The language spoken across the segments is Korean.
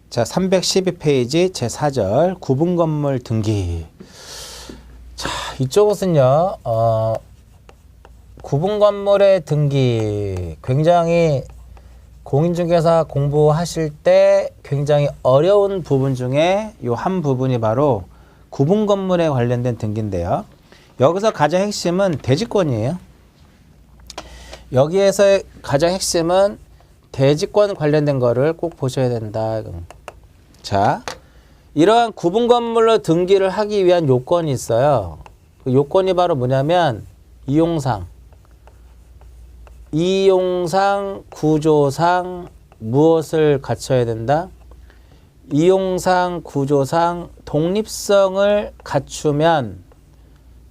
자, 312페이지 제4절 구분 건물 등기. 자, 이쪽은요, 구분 건물의 등기 굉장히 공인중개사 공부하실 때 굉장히 어려운 부분 중에 요 한 부분이 바로 구분 건물에 관련된 등기인데요. 여기서 가장 핵심은 대지권이에요. 여기에서 가장 핵심은 대지권 관련된 거를 꼭 보셔야 된다. 자, 이러한 구분 건물로 등기를 하기 위한 요건이 있어요. 그 요건이 바로 뭐냐면 이용상, 구조상 무엇을 갖춰야 된다? 이용상, 구조상 독립성을 갖추면,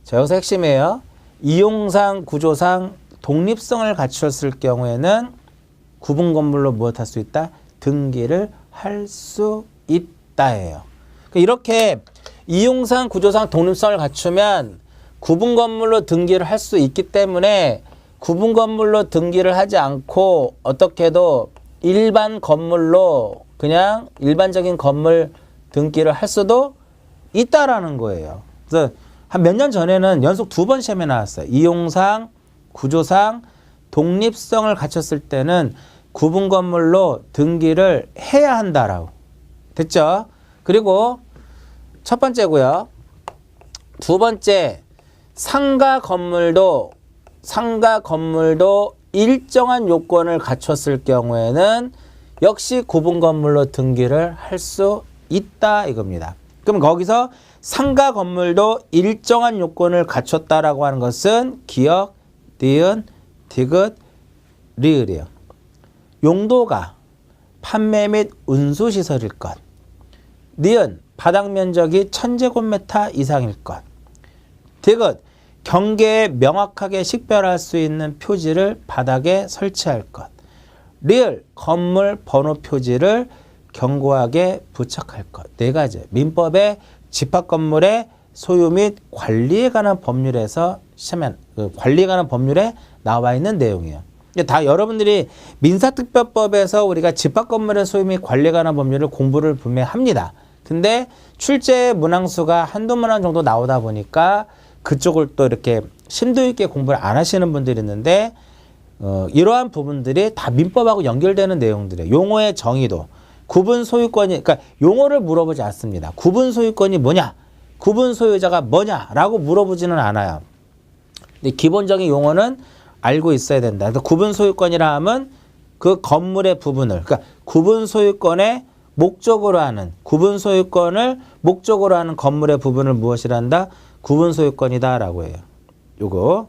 자, 여기서 핵심이에요. 이용상, 구조상 독립성을 갖췄을 경우에는 구분 건물로 무엇 할 수 있다? 등기를 할 수 있다예요. 이렇게 이용상, 구조상 독립성을 갖추면 구분 건물로 등기를 할 수 있기 때문에 구분 건물로 등기를 하지 않고 어떻게도 일반 건물로 그냥 일반적인 건물 등기를 할 수도 있다라는 거예요. 그래서 한 몇 년 전에는 연속 2번 시험에 나왔어요. 이용상, 구조상 독립성을 갖췄을 때는 구분 건물로 등기를 해야 한다라고. 됐죠? 그리고 첫 번째고요. 두 번째, 상가 건물도 일정한 요건을 갖췄을 경우에는 역시 구분 건물로 등기를 할 수 있다 이겁니다. 그럼 거기서 상가 건물도 일정한 요건을 갖췄다라고 하는 것은 기역, 니은, 디귿, 리을이에요. 용도가 판매 및 운수시설일 것. 니은, 바닥 면적이 1000제곱미터 이상일 것. 디귿, 경계에 명확하게 식별할 수 있는 표지를 바닥에 설치할 것. 리을, 건물 번호 표지를 견고하게 부착할 것. 네 가지. 민법의 집합건물의 소유 및 관리에 관한 법률에서 관리에 관한 법률에 나와 있는 내용이에요. 다 여러분들이 민사특별법에서 우리가 집합건물의 소유 및 관리에 관한 법률을 공부를 분명히 합니다. 근데 출제 문항수가 한두 문항 정도 나오다 보니까 그쪽을 또 이렇게 심도 있게 공부를 안 하시는 분들이 있는데 이러한 부분들이 다 민법하고 연결되는 내용들이에요. 용어의 정의도, 구분 소유권이, 그러니까 용어를 물어보지 않습니다. 구분 소유권이 뭐냐? 구분 소유자가 뭐냐? 라고 물어보지는 않아요. 근데 기본적인 용어는 알고 있어야 된다. 그래서 구분 소유권이라 하면 그 건물의 부분을, 그러니까 구분 소유권의 목적으로 하는, 구분 소유권을 목적으로 하는 건물의 부분을 무엇이라 한다? 구분 소유권이다 라고 해요. 요거,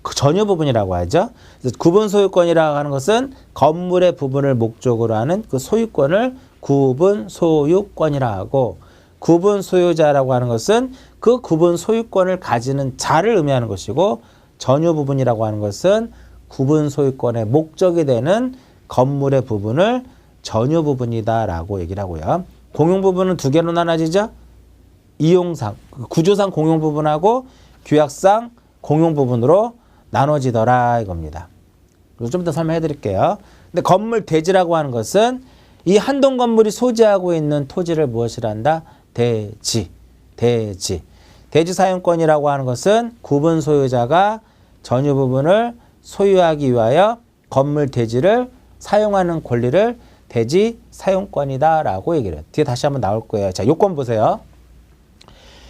그 전유 부분이라고 하죠. 그래서 구분 소유권이라고 하는 것은 건물의 부분을 목적으로 하는 그 소유권을 구분 소유권이라 하고, 구분 소유자라고 하는 것은 그 구분 소유권을 가지는 자를 의미하는 것이고, 전유 부분이라고 하는 것은 구분 소유권의 목적이 되는 건물의 부분을 전유 부분이다 라고 얘기를 하고요. 공용 부분은 두 개로 나눠지죠. 이용상, 구조상 공용 부분하고 규약상 공용 부분으로 나눠지더라 이겁니다. 좀 더 설명해 드릴게요. 근데 건물 대지라고 하는 것은 이 한동 건물이 소지하고 있는 토지를 무엇이라 한다? 대지. 대지 사용권이라고 하는 것은 구분 소유자가 전유 부분을 소유하기 위하여 건물 대지를 사용하는 권리를 대지 사용권이다 라고 얘기를 해요. 뒤에 다시 한번 나올 거예요. 자, 요건 보세요.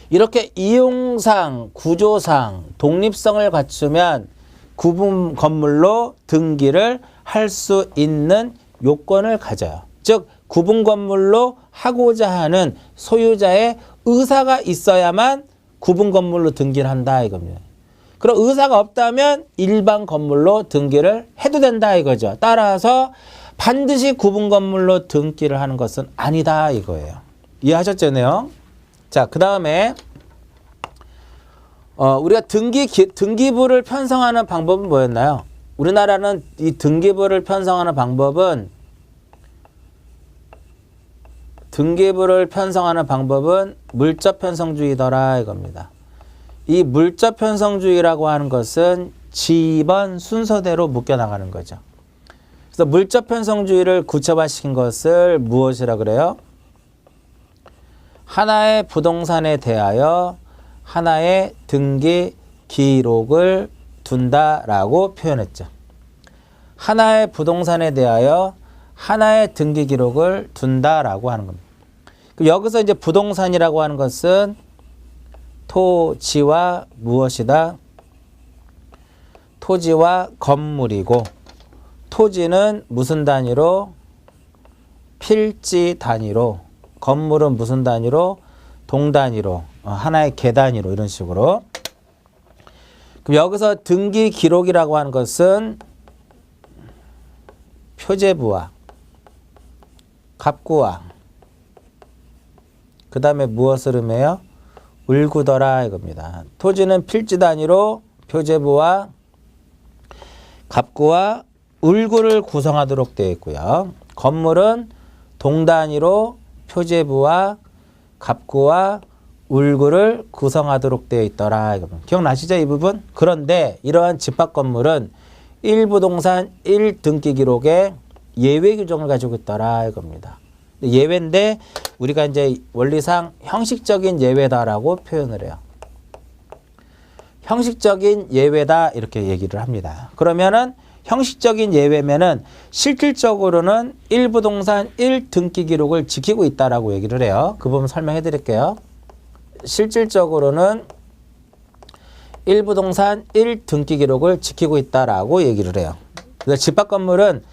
이렇게 이용상, 구조상 독립성을 갖추면 구분 건물로 등기를 할 수 있는 요건을 가져요. 즉 구분 건물로 하고자 하는 소유자의 의사가 있어야만 구분 건물로 등기를 한다 이겁니다. 그럼 의사가 없다면 일반 건물로 등기를 해도 된다 이거죠. 따라서 반드시 구분 건물로 등기를 하는 것은 아니다 이거예요. 이해하셨죠? 자, 그 다음에 우리가 등기부를 편성하는 방법은 뭐였나요? 우리나라는 이 등기부를 편성하는 방법은 물적 편성주의더라 이겁니다. 이 물적 편성주의라고 하는 것은 지번 순서대로 묶여나가는 거죠. 그래서 물적 편성주의를 구체화시킨 것을 무엇이라 그래요? 하나의 부동산에 대하여 하나의 등기 기록을 둔다라고 표현했죠. 하나의 부동산에 대하여 하나의 등기 기록을 둔다라고 하는 겁니다. 여기서 이제 부동산이라고 하는 것은 토지와 무엇이다? 토지와 건물이고, 토지는 무슨 단위로? 필지 단위로, 건물은 무슨 단위로? 동 단위로, 하나의 개 단위로, 이런 식으로. 그럼 여기서 등기 기록이라고 하는 것은 표제부와 갑구와 그 다음에 무엇을 의미해요? 울구더라 이겁니다. 토지는 필지 단위로 표제부와 갑구와 울구를 구성하도록 되어 있고요. 건물은 동 단위로 표제부와 갑구와 울구를 구성하도록 되어 있더라 이겁니다. 기억나시죠? 이 부분? 그런데 이러한 집합 건물은 1부동산 1등기 기록에 예외 규정을 가지고 있더라 이겁니다. 예외인데 우리가 이제 원리상 형식적인 예외다라고 표현을 해요. 형식적인 예외다 이렇게 얘기를 합니다. 그러면은 형식적인 예외면은 실질적으로는 1부동산 1등기 기록을 지키고 있다라고 얘기를 해요. 그 부분 설명해 드릴게요. 실질적으로는 1부동산 1등기 기록을 지키고 있다라고 얘기를 해요. 그래서 집합 건물은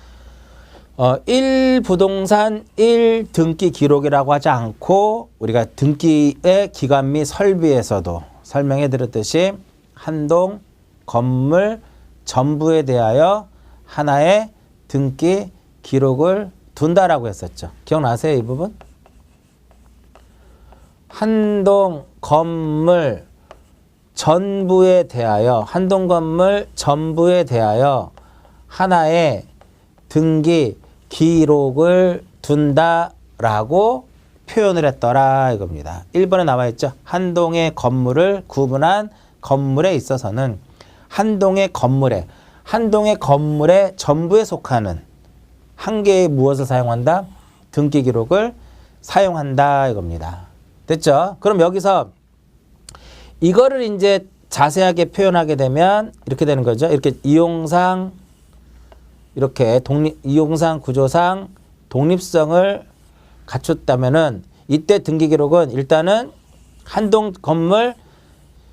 1부동산 1등기 기록이라고 하지 않고 우리가 등기의 기간 및 설비에서도 설명해 드렸듯이 한동 건물 전부에 대하여 하나의 등기 기록을 둔다라고 했었죠. 기억나세요? 이 부분? 한동 건물 전부에 대하여 한동 건물 전부에 대하여 하나의 등기 기록을 둔다라고 표현을 했더라 이겁니다. 1번에 나와 있죠. 한동의 건물을 구분한 건물에 있어서는 한동의 건물의 전부에 속하는 한 개의 무엇을 사용한다? 등기 기록을 사용한다 이겁니다. 됐죠? 그럼 여기서 이거를 이제 자세하게 표현하게 되면 이렇게 되는 거죠. 이렇게 이용상 이용상 구조상 독립성을 갖췄다면은 이때 등기 기록은 일단은 한동 건물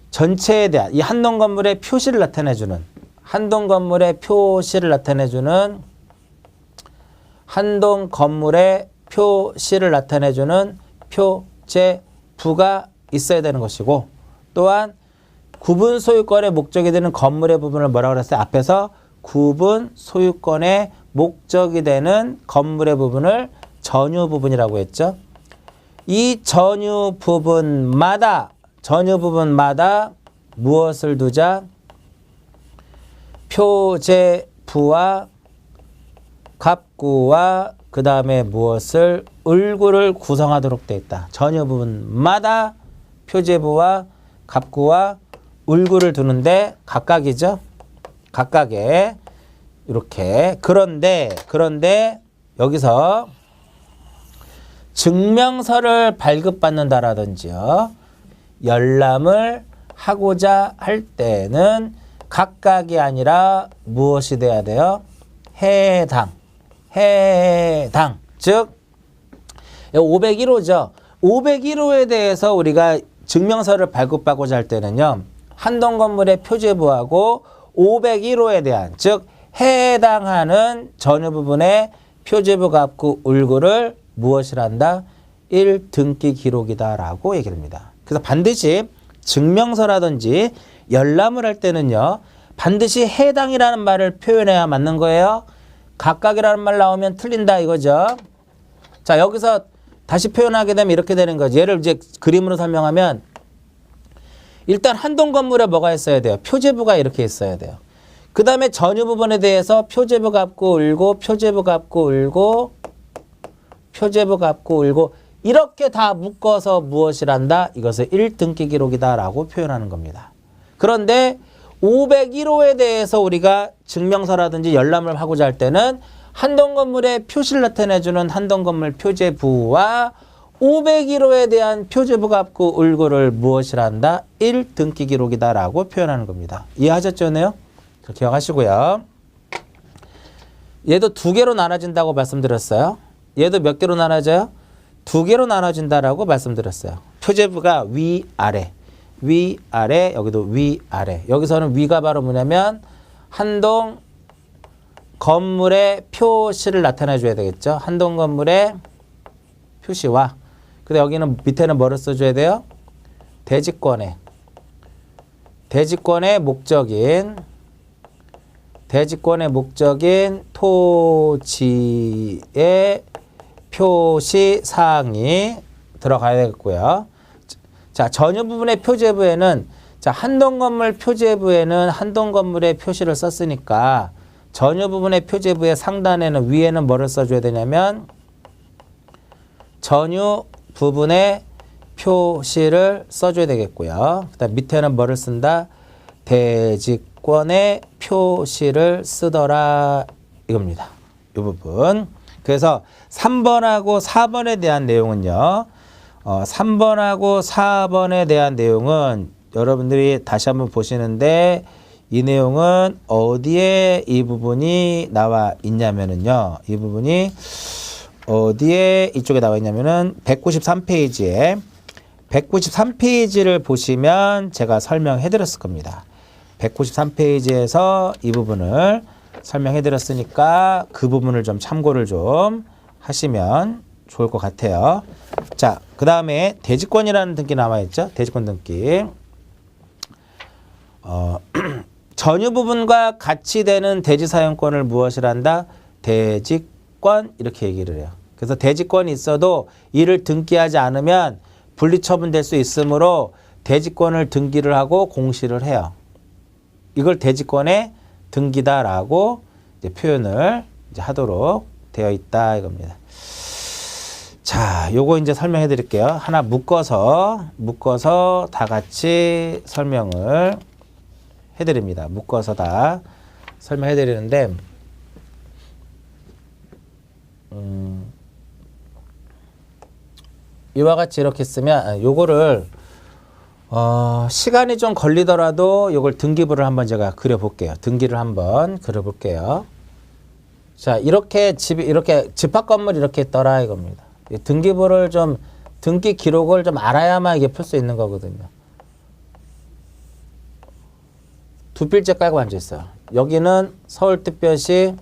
전체에 대한 이 한동 건물의 표시를 나타내주는 한동 건물의 표시를 나타내주는 표제부가 있어야 되는 것이고 또한 구분 소유권의 목적이 되는 건물의 부분을 뭐라고 그랬어요? 앞에서 구분 소유권의 목적이 되는 건물의 부분을 전유 부분이라고 했죠. 이 전유 부분마다 무엇을 두자? 표제부와 갑구와 그 다음에 무엇을? 울구를 구성하도록 되어 있다. 전유 부분마다 표제부와 갑구와 울구를 두는데 각각이죠. 각각의 이렇게 그런데 여기서 증명서를 발급받는다라든지요. 열람을 하고자 할 때는 각각이 아니라 무엇이 돼야 돼요? 해당. 즉 501호죠. 501호에 대해서 우리가 증명서를 발급하고자 할 때는요. 한동 건물의 표제부하고 501호에 대한 즉 해당하는 전유 부분의 표제부 갑구 울구를 무엇이란다? 1등기 기록이다라고 얘기를 합니다. 그래서 반드시 증명서라든지 열람을 할 때는요. 반드시 해당이라는 말을 표현해야 맞는 거예요. 각각이라는 말 나오면 틀린다 이거죠. 자, 여기서 다시 표현하게 되면 이렇게 되는 거죠. 얘를 이제 그림으로 설명하면 일단 한동 건물에 뭐가 있어야 돼요? 표제부가 이렇게 있어야 돼요. 그 다음에 전유 부분에 대해서 표제부 갑구 울고 표제부 갑구 울고 표제부 갑구 울고 이렇게 다 묶어서 무엇이란다? 이것을 1등기 기록이다라고 표현하는 겁니다. 그런데 501호에 대해서 우리가 증명서라든지 열람을 하고자 할 때는 한동 건물의 표시를 나타내주는 한동 건물 표제부와 501호에 대한 표제부갑구 을구를 무엇이란다? 1. 등기 기록이다 라고 표현하는 겁니다. 이해하셨죠? 네요? 기억하시고요. 얘도 두 개로 나눠진다고 말씀드렸어요. 얘도 몇 개로 나눠져요? 두 개로 나눠진다라고 말씀드렸어요. 표제부가 위아래, 위아래, 여기도 위아래. 여기서는 위가 바로 뭐냐면 한동 건물의 표시를 나타내 줘야 되겠죠. 한동 건물의 표시와, 근데 여기는 밑에는 뭐를 써줘야 돼요? 대지권의 목적인 토지의 표시 사항이 들어가야 되겠고요. 자, 전유 부분의 표제부에는, 자, 한동 건물 표제부에는 한동 건물의 표시를 썼으니까 전유 부분의 표제부의 상단에는, 위에는 뭐를 써줘야 되냐면 전유 부분의 표시를 써줘야 되겠고요. 그다음 밑에는 뭐를 쓴다? 대지권의 표시를 쓰더라 이겁니다. 이 부분. 그래서 3번하고 4번에 대한 내용은요. 3번하고 4번에 대한 내용은 여러분들이 다시 한번 보시는데, 이 내용은 어디에 이 부분이 나와 있냐면은요. 이 부분이 어디에 이쪽에 나와 있냐면은 193페이지에 193페이지를 보시면 제가 설명해 드렸을 겁니다. 193페이지에서 이 부분을 설명해 드렸으니까 그 부분을 좀 참고를 좀 하시면 좋을 것 같아요. 자, 그 다음에 대지권이라는 등기 나와 있죠. 대지권 등기. 전유 부분과 같이 되는 대지 사용권을 무엇이란다? 대지권, 이렇게 얘기를 해요. 그래서 대지권이 있어도 이를 등기하지 않으면 분리처분될 수 있으므로 대지권을 등기를 하고 공시를 해요. 이걸 대지권의 등기다라고 이제 표현을 이제 하도록 되어 있다 이겁니다. 자, 요거 이제 설명해 드릴게요. 하나 묶어서 다 같이 설명을 해 드립니다. 묶어서 다 설명해 드리는데, 이와 같이 이렇게 쓰면 요거를 시간이 좀 걸리더라도 요걸 등기부를 한번 제가 그려볼게요. 등기를 한번 그려볼게요. 자, 이렇게 집합 건물이 이렇게 있더라 이겁니다. 등기부를 좀, 등기 기록을 좀 알아야만 이게 풀 수 있는 거거든요. 두 필째 깔고 앉아 있어요. 여기는 서울특별시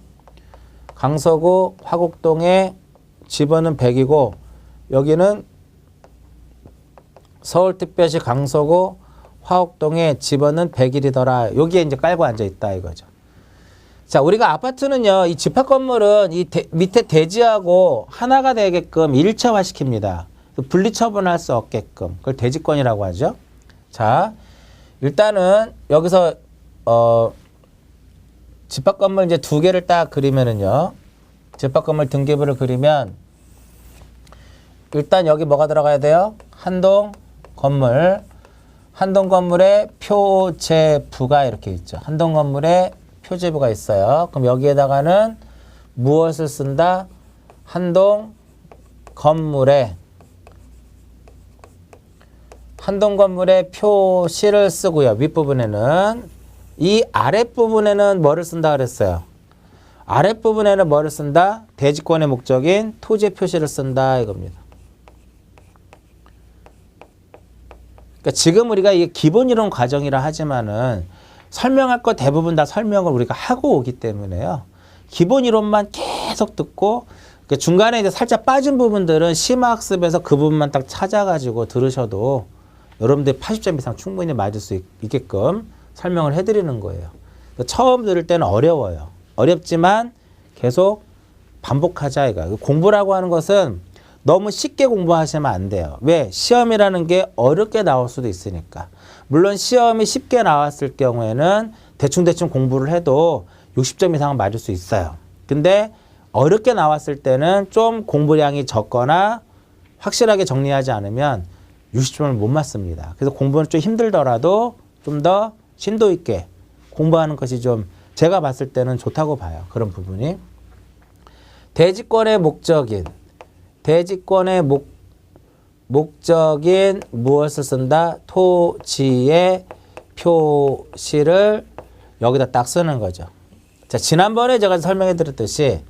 강서구 화곡동에 집어는 100이고, 여기는 서울특별시 강서구 화곡동에 집어는 100일이더라. 여기에 이제 깔고 앉아 있다 이거죠. 자, 우리가 아파트는요, 이 집합 건물은 이 밑에 대지하고 하나가 되게끔 일체화 시킵니다. 분리 처분할 수 없게끔. 그걸 대지권이라고 하죠. 자, 일단은 여기서 집합 건물 이제 두 개를 딱 그리면은요, 집합 건물 등기부를 그리면 일단 여기 뭐가 들어가야 돼요? 한동 건물의 표제부가 이렇게 있죠. 한동 건물에 표제부가 있어요. 그럼 여기에다가는 무엇을 쓴다? 한동 건물의 표시를 쓰고요. 윗부분에는. 이 아랫부분에는 뭐를 쓴다 그랬어요? 아랫부분에는 뭐를 쓴다? 대지권의 목적인 토지의 표시를 쓴다 이겁니다. 그러니까 지금 우리가 이게 기본 이론 과정이라 하지만은 설명할 거 대부분 다 설명을 우리가 하고 오기 때문에요. 기본 이론만 계속 듣고 중간에 이제 살짝 빠진 부분들은 심화학습에서 그 부분만 딱 찾아가지고 들으셔도 여러분들이 80점 이상 충분히 맞을 수 있게끔 설명을 해드리는 거예요. 처음 들을 때는 어려워요. 어렵지만 계속 반복하자 이거. 공부라고 하는 것은 너무 쉽게 공부하시면 안 돼요. 왜? 시험이라는 게 어렵게 나올 수도 있으니까. 물론 시험이 쉽게 나왔을 경우에는 대충 공부를 해도 60점 이상은 맞을 수 있어요. 근데 어렵게 나왔을 때는 좀 공부량이 적거나 확실하게 정리하지 않으면 60점을 못 맞습니다. 그래서 공부는 좀 힘들더라도 좀 더 심도 있게 공부하는 것이 좀 제가 봤을 때는 좋다고 봐요. 그런 부분이. 대지권의 목적인 무엇을 쓴다? 토지의 표시를 여기다 딱 쓰는 거죠. 자, 지난번에 제가 설명해 드렸듯이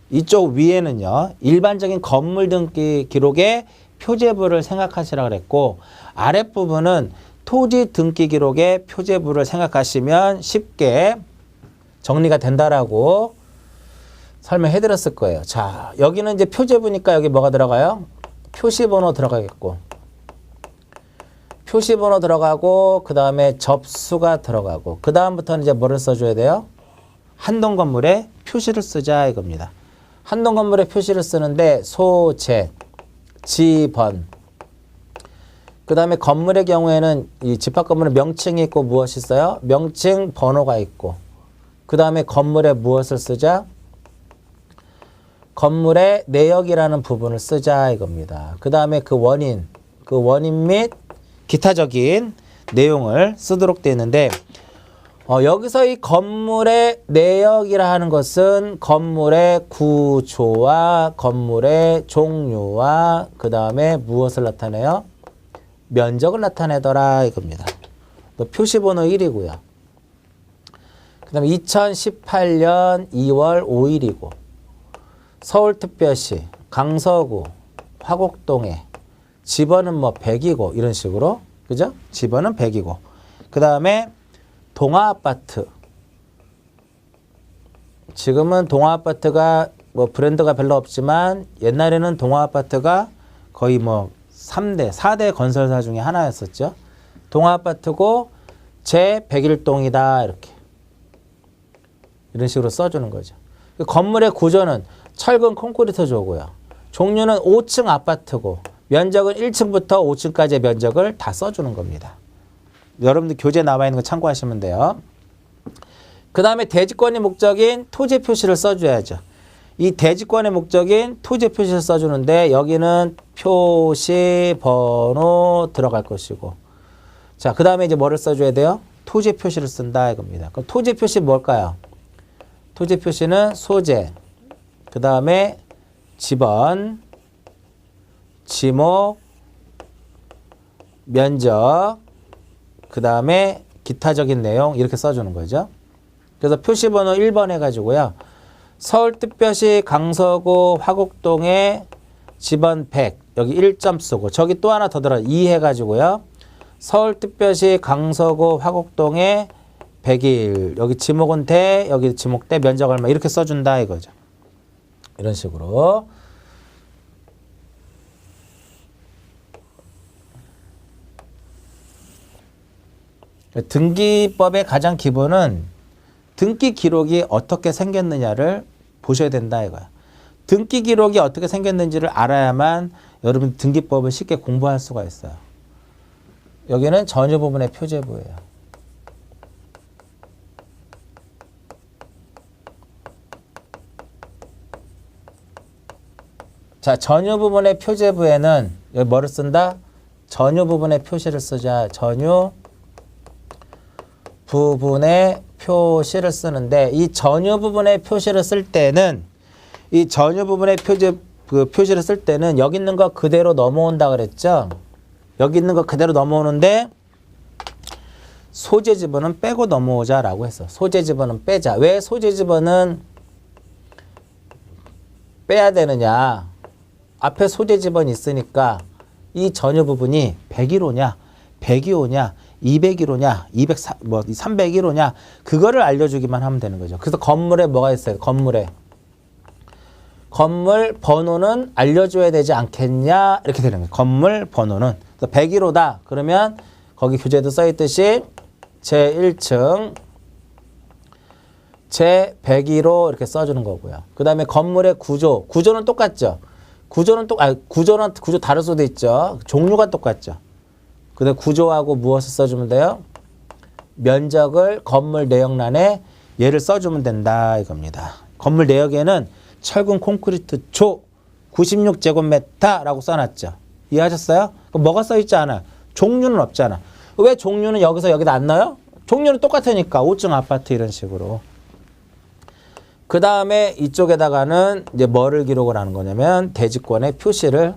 이쪽 위에는요, 일반적인 건물 등기 기록의 표제부를 생각하시라 그랬고, 아랫부분은 토지 등기 기록의 표제부를 생각하시면 쉽게 정리가 된다라고 설명해 드렸을 거예요. 자, 여기는 이제 표제부니까 여기 뭐가 들어가요? 표시번호 들어가겠고, 표시번호 들어가고, 그 다음에 접수가 들어가고, 그 다음부터는 이제 뭐를 써줘야 돼요? 한동 건물에 표시를 쓰자 이겁니다. 한동 건물에 표시를 쓰는데 소재, 지번, 그 다음에 건물의 경우에는 이 집합 건물은 명칭이 있고 무엇이 있어요? 명칭 번호가 있고, 그 다음에 건물에 무엇을 쓰자? 건물의 내역이라는 부분을 쓰자 이겁니다. 그 다음에 그 원인 및 기타적인 내용을 쓰도록 되어 있는데, 여기서 이 건물의 내역이라 하는 것은 건물의 구조와 건물의 종류와 그 다음에 무엇을 나타내요? 면적을 나타내더라 이겁니다. 또 표시번호 1이고요. 그 다음에 2018년 2월 5일이고 서울특별시 강서구 화곡동에 집원은 뭐 100이고 이런 식으로, 그죠? 집원은 100이고, 그 다음에 동아아파트, 지금은 동아아파트가 뭐 브랜드가 별로 없지만 옛날에는 동아아파트가 거의 뭐 3대, 4대 건설사 중에 하나였었죠. 동아아파트고 제101동이다 이렇게 이런 식으로 써주는 거죠. 건물의 구조는 철근 콘크리트 조고요. 종류는 5층 아파트고 면적은 1층부터 5층까지의 면적을 다 써주는 겁니다. 여러분들 교재에 나와 있는 거 참고하시면 돼요. 그 다음에 대지권의 목적인 토지 표시를 써줘야죠. 이 대지권의 목적인 토지 표시를 써주는데 여기는 표시 번호 들어갈 것이고, 자, 그 다음에 이제 뭐를 써줘야 돼요? 토지 표시를 쓴다 이겁니다. 그럼 토지 표시 뭘까요? 토지 표시는 소재, 그 다음에 지번, 지목, 면적, 그 다음에 기타적인 내용 이렇게 써주는 거죠. 그래서 표시번호 1번 해가지고요. 서울특별시 강서구 화곡동에 지번 100, 여기 1점 쓰고, 저기 또 하나 더 들어 2 해가지고요. 서울특별시 강서구 화곡동에 100일, 여기 지목은 대, 여기 지목 대, 면적 얼마 이렇게 써준다 이거죠. 이런 식으로. 등기법의 가장 기본은 등기 기록이 어떻게 생겼느냐를 보셔야 된다 이거야. 등기 기록이 어떻게 생겼는지를 알아야만 여러분 등기법을 쉽게 공부할 수가 있어요. 여기는 전유 부분의 표제부예요. 자, 전유 부분의 표제부에는 여기 뭐를 쓴다? 전유 부분의 표시를 쓰자. 전유 부분의 표시를 쓰는데, 이 전유 부분의 표시를 쓸 때는 이 전유 부분의 표시를 쓸 때는 여기 있는 거 그대로 넘어온다 그랬죠. 여기 있는 거 그대로 넘어오는데 소재 지번은 빼고 넘어오자라고 했어. 소재 지번은 빼자. 왜 소재 지번은 빼야 되느냐? 앞에 소재 지번이 있으니까 이 전유 부분이 101호냐, 102호냐, 201호냐, 301호냐 그거를 알려주기만 하면 되는 거죠. 그래서 건물에 뭐가 있어요? 건물 번호는 알려줘야 되지 않겠냐 이렇게 되는 거예요. 건물 번호는 101호다 그러면 거기 교재에도 써있듯이 제1층 제101호 이렇게 써주는 거고요. 그 다음에 건물의 구조는 똑같죠. 구조 다를 수도 있죠. 종류가 똑같죠. 그 다음에 구조하고 무엇을 써주면 돼요? 면적을 건물 내역란에 얘를 써주면 된다 이겁니다. 건물 내역에는 철근 콘크리트 조 96제곱미터라고 써놨죠. 이해하셨어요? 그럼 뭐가 써있지 않아? 종류는 없잖아. 왜 종류는 여기다 안 넣어요? 종류는 똑같으니까 5층 아파트 이런 식으로. 그 다음에 이쪽에다가는 이제 뭐를 기록을 하는 거냐면 대지권의 표시를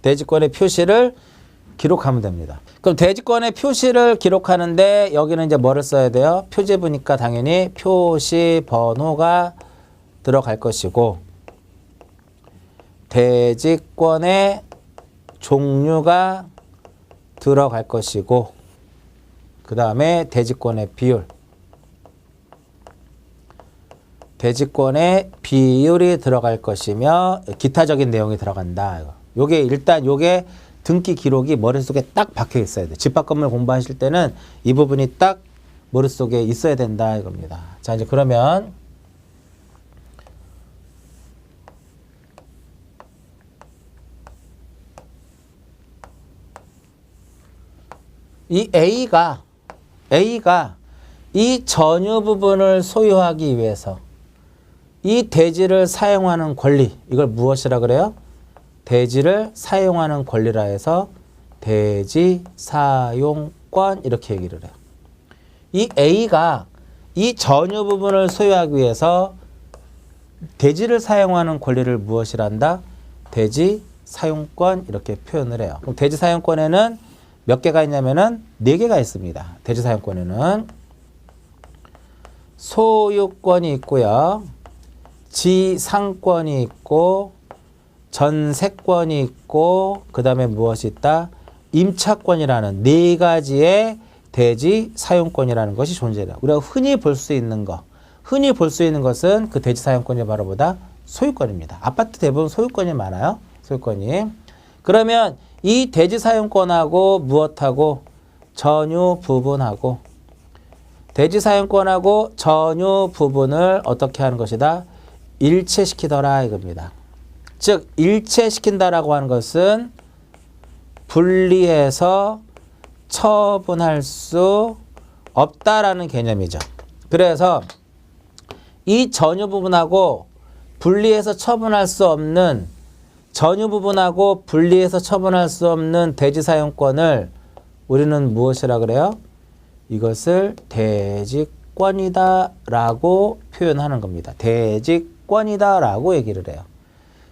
대지권의 표시를 기록하면 됩니다. 그럼 대지권의 표시를 기록하는데 여기는 이제 뭐를 써야 돼요? 표지부니까 당연히 표시 번호가 들어갈 것이고 대지권의 종류가 들어갈 것이고 그 다음에 대지권의 비율 대지권의 비율이 들어갈 것이며 기타적인 내용이 들어간다. 요게 일단 요게 등기 기록이 머릿속에 딱 박혀 있어야 돼. 집합 건물 공부하실 때는 이 부분이 딱 머릿속에 있어야 된다 이겁니다. 자, 이제 그러면 이 A가 이 전유 부분을 소유하기 위해서 이 대지를 사용하는 권리, 이걸 무엇이라 그래요? 대지를 사용하는 권리라 해서 대지 사용권 이렇게 얘기를 해요. 이 A가 이 전유 부분을 소유하기 위해서 대지를 사용하는 권리를 무엇이라 한다? 대지 사용권 이렇게 표현을 해요. 그럼 대지 사용권에는 몇 개가 있냐면은 4개가 있습니다. 대지 사용권에는 소유권이 있고요. 지상권이 있고 전세권이 있고 그 다음에 무엇이 있다? 임차권이라는 4가지의 대지 사용권이라는 것이 존재해요. 우리가 흔히 볼 수 있는 거, 흔히 볼 수 있는 것은 그 대지 사용권이 바로 뭐다? 소유권입니다. 아파트 대부분 소유권이 많아요. 소유권이. 그러면 이 대지 사용권하고 무엇하고 전유 부분하고 대지 사용권하고 전유 부분을 어떻게 하는 것이다? 일체시키더라 이겁니다. 즉 일체시킨다라고 하는 것은 분리해서 처분할 수 없다라는 개념이죠. 그래서 이 전유 부분하고 분리해서 처분할 수 없는 전유 부분하고 분리해서 처분할 수 없는 대지 사용권을 우리는 무엇이라 그래요? 이것을 대지권이다라고 표현하는 겁니다. 대지권이다라고 얘기를 해요.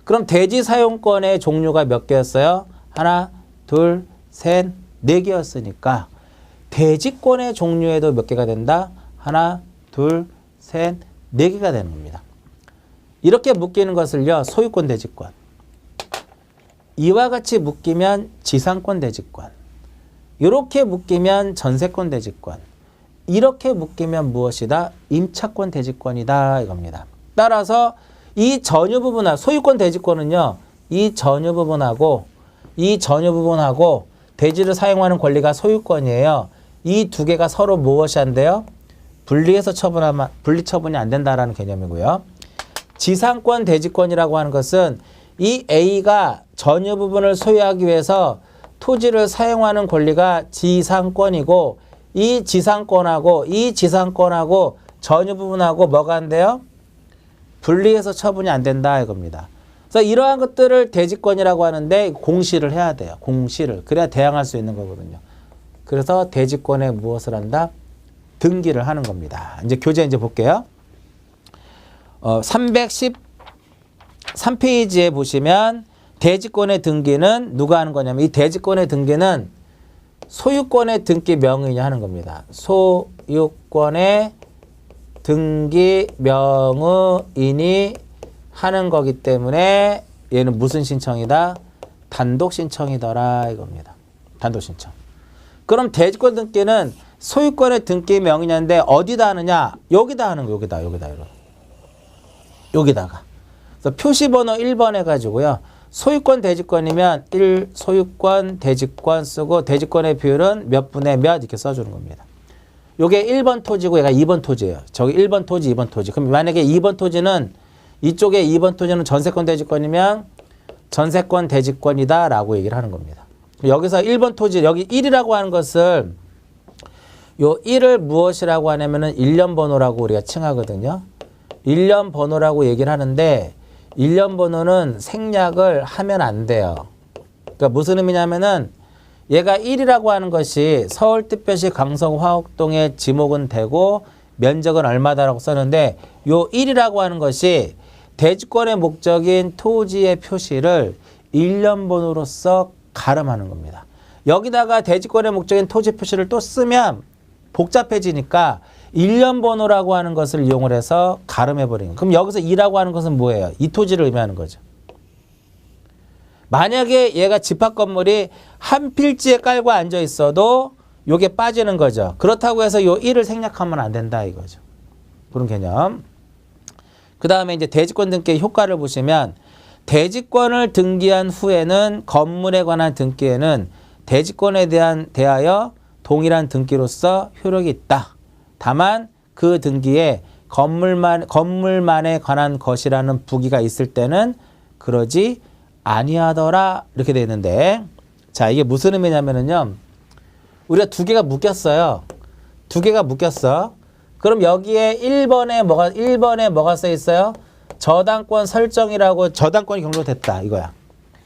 그럼 대지 사용권의 종류가 몇 개였어요? 하나, 둘, 셋, 4개였으니까 대지권의 종류에도 몇 개가 된다? 하나, 둘, 셋, 4개가 되는 겁니다. 이렇게 묶이는 것을요. 소유권 대지권. 이와 같이 묶이면 지상권 대지권. 이렇게 묶이면 전세권 대지권. 이렇게 묶이면 무엇이다? 임차권 대지권이다 이겁니다. 따라서 이 전유 부분하고 소유권 대지권은요. 이 전유 부분하고 대지를 사용하는 권리가 소유권이에요. 이 2개가 서로 무엇이 안 돼요? 분리해서 처분하면 분리 처분이 안 된다라는 개념이고요. 지상권 대지권이라고 하는 것은 이 A가 전유 부분을 소유하기 위해서 토지를 사용하는 권리가 지상권이고 이 지상권하고 전유 부분하고 뭐가 안 돼요? 분리해서 처분이 안 된다 이겁니다. 그래서 이러한 것들을 대지권이라고 하는데 공시를 해야 돼요. 공시를. 그래야 대항할 수 있는 거거든요. 그래서 대지권에 무엇을 한다? 등기를 하는 겁니다. 이제 교재 이제 볼게요. 313페이지에 보시면 대지권의 등기는 누가 하는 거냐면 이 대지권의 등기는 소유권의 등기 명의인이 하는 겁니다. 소유권의 등기 명의인이 하는 거기 때문에 얘는 무슨 신청이다? 단독 신청이더라 이겁니다. 단독 신청. 그럼 대지권 등기는 소유권의 등기 명의인인데 어디다 하느냐? 여기다 하는 거. 여기다가. 그래서 표시번호 1번 해가지고요. 소유권 대지권이면 1 소유권 대지권 쓰고 대지권의 비율은 몇 분의 몇 이렇게 써주는 겁니다. 요게 1번 토지고 얘가 2번 토지예요. 저기 1번 토지, 2번 토지. 그럼 만약에 2번 토지는 이쪽에 2번 토지는 전세권 대지권이면 전세권 대지권이다 라고 얘기를 하는 겁니다. 여기서 1번 토지, 여기 1이라고 하는 것을 요 1을 무엇이라고 하냐면은 1년 번호라고 우리가 칭하거든요. 1년 번호라고 얘기를 하는데 1년 번호는 생략을 하면 안 돼요. 그러니까 무슨 의미냐면은 얘가 1이라고 하는 것이 서울특별시 강성화곡동의 지목은 되고 면적은 얼마다라고 썼는데 요 1이라고 하는 것이 대지권의 목적인 토지의 표시를 일련번호로서 가름하는 겁니다. 여기다가 대지권의 목적인 토지 표시를 또 쓰면 복잡해지니까 일련번호라고 하는 것을 이용을 해서 가름해버리는 거예요. 그럼 여기서 2라고 하는 것은 뭐예요? 이 토지를 의미하는 거죠. 만약에 얘가 집합 건물이 한 필지에 깔고 앉아 있어도 요게 빠지는 거죠. 그렇다고 해서 요 1을 생략하면 안 된다 이거죠. 그런 개념. 그 다음에 이제 대지권 등기의 효과를 보시면 대지권을 등기한 후에는 건물에 관한 등기에는 대지권에 대하여 동일한 등기로서 효력이 있다. 다만 그 등기에 건물만에 관한 것이라는 부기가 있을 때는 그러지 아니하더라 이렇게 되어 있는데, 자 이게 무슨 의미냐면은요, 우리가 두 개가 묶였어요. 두 개가 묶였어. 그럼 여기에 1번에 뭐가 써 있어요? 저당권 설정이라고, 저당권이 경로됐다 이거야.